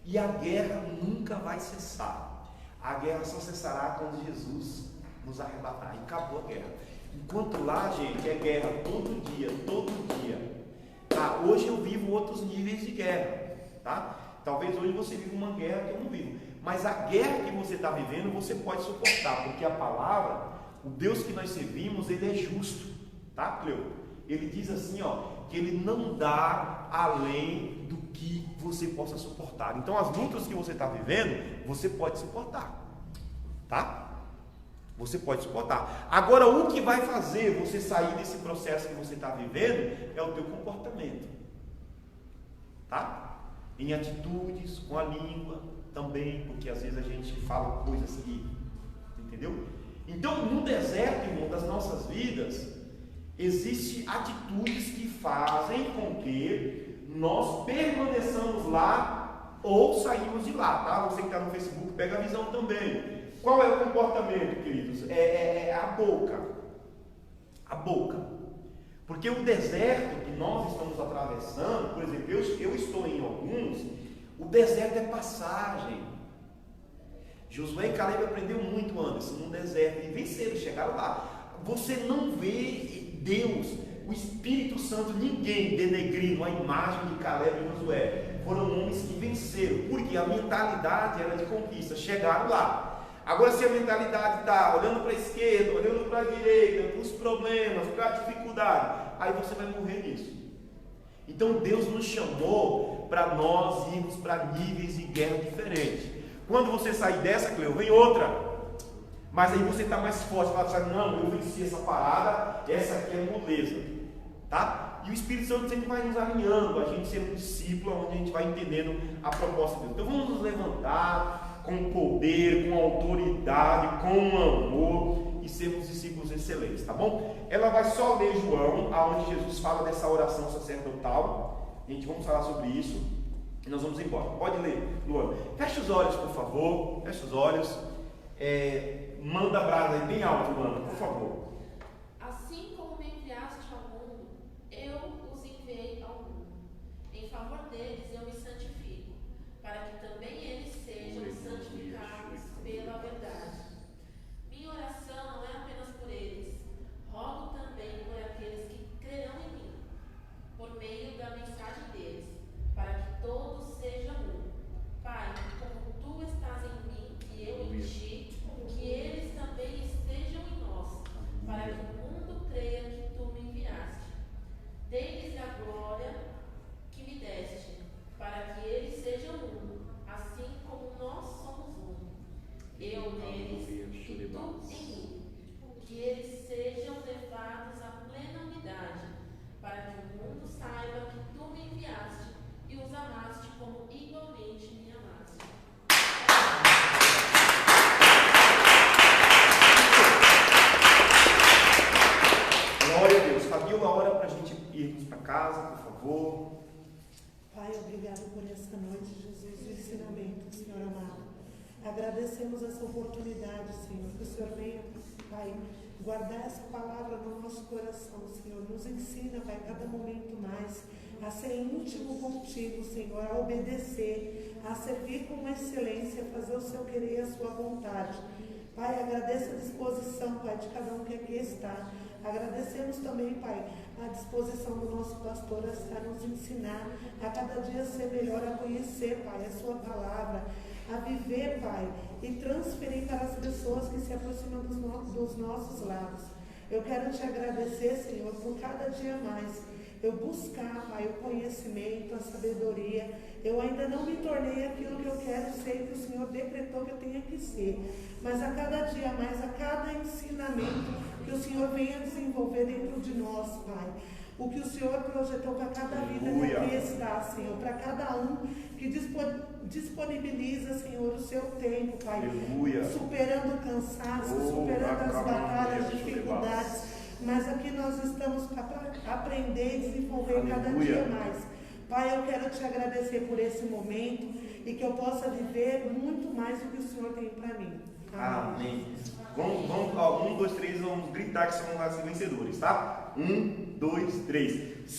E a guerra nunca vai cessar. A guerra só cessará quando Jesus nos arrebatar. E acabou a guerra. Enquanto lá, gente, é guerra todo dia, todo dia. Tá? Hoje eu vivo outros níveis de guerra, tá? Talvez hoje você viva uma guerra que eu não vivo. Mas a guerra que você está vivendo, você pode suportar, porque a palavra, o Deus que nós servimos, ele é justo, tá, Cleo? Ele diz assim, ó, que ele não dá além do que você possa suportar. Então as lutas que você está vivendo, você pode suportar, tá? Você pode suportar. Agora, o que vai fazer você sair desse processo que você está vivendo é o teu comportamento, tá? Em atitudes, com a língua também, porque às vezes a gente fala coisas que, entendeu? Então, no deserto, irmão, das nossas vidas, existem atitudes que fazem com que nós permaneçamos lá ou saímos de lá, tá? Você que está no Facebook, pega a visão também. Qual é o comportamento, queridos? É a boca. A boca. Porque o deserto que nós estamos atravessando, por exemplo, eu estou em alguns, o deserto é passagem. Josué e Caleb aprenderam muito, Anderson, no deserto, e venceram, chegaram lá. Você não vê Deus, o Espírito Santo, ninguém denegrindo a imagem de Caleb e Josué. Foram homens que venceram, porque a mentalidade era de conquista, chegaram lá. Agora, se a mentalidade está olhando para a esquerda, olhando para a direita, para os problemas, para a dificuldade, aí você vai morrer nisso. Então Deus nos chamou para nós irmos para níveis de guerra diferentes. Quando você sair dessa, Cleo, vem outra. Mas aí você está mais forte, fala assim, não, eu venci essa parada, essa aqui é moleza, tá? E o Espírito Santo sempre vai nos alinhando, a gente ser um discípulo, onde a gente vai entendendo a proposta de Deus. Então vamos nos levantar com poder, com autoridade, com amor e sermos discípulos excelentes, tá bom? Ela vai só ler João, aonde Jesus fala dessa oração sacerdotal. Gente, vamos falar sobre isso e nós vamos embora. Pode ler, Luana. Fecha os olhos, por favor. Fecha os olhos. Manda a brasa aí bem alto, Luana, por favor. Assim como me enviaste ao mundo, eu os enviei ao mundo. Em favor deles eu me santifico, para que também eles sejam santificados pela verdade. Minha oração não é apenas por eles, rogo também por aqueles que crerão em mim, por meio da mensagem deles, para que todos sejam um. Pai, como tu estás em mim e eu em ti, que eles também estejam em nós, para que o mundo creia que tu me enviaste. Dei-lhes a glória que me deste, para que eles sejam um, assim como nós somos um. Eu neles e tu em mim. Que eles sejam levados à plena unidade, para que o mundo saiba que tu me enviaste e os amaste como igualmente me amaste. Glória a Deus. Fabiola, ora para a gente irmos para casa, por favor. Pai, obrigado por essa noite, Jesus, o ensinamento, Senhor amado. Agradecemos essa oportunidade, Senhor, que o Senhor venha, Pai, guardar essa palavra no nosso coração, Senhor. Nos ensina, Pai, cada momento mais a ser íntimo contigo, Senhor, a obedecer, a servir com excelência, a fazer o seu querer e a sua vontade. Pai, agradeço a disposição, Pai, de cada um que aqui está. Agradecemos também, Pai, a disposição do nosso pastor a nos ensinar a cada dia ser melhor, a conhecer, Pai, a sua palavra, a viver, Pai, e transferir para as pessoas que se aproximam dos nossos lados. Eu quero te agradecer, Senhor, por cada dia mais eu buscar, Pai, o conhecimento, a sabedoria. Eu ainda não me tornei aquilo que eu quero ser, que o Senhor decretou que eu tenha que ser. Mas a cada dia mais, a cada ensinamento que o Senhor venha desenvolver dentro de nós, Pai. O que o Senhor projetou para cada vida que aqui está, Senhor. Para cada um que disponibiliza, Senhor, o seu tempo, Pai. Aleluia. Superando o cansaço, superando as batalhas, as dificuldades. Mas aqui nós estamos para aprender e desenvolver cada dia mais. Pai, eu quero te agradecer por esse momento e que eu possa viver muito mais do que o Senhor tem para mim. Amém. Vamos, 1, 2, 3, vamos gritar que somos vencedores, tá? 1, 2, 3.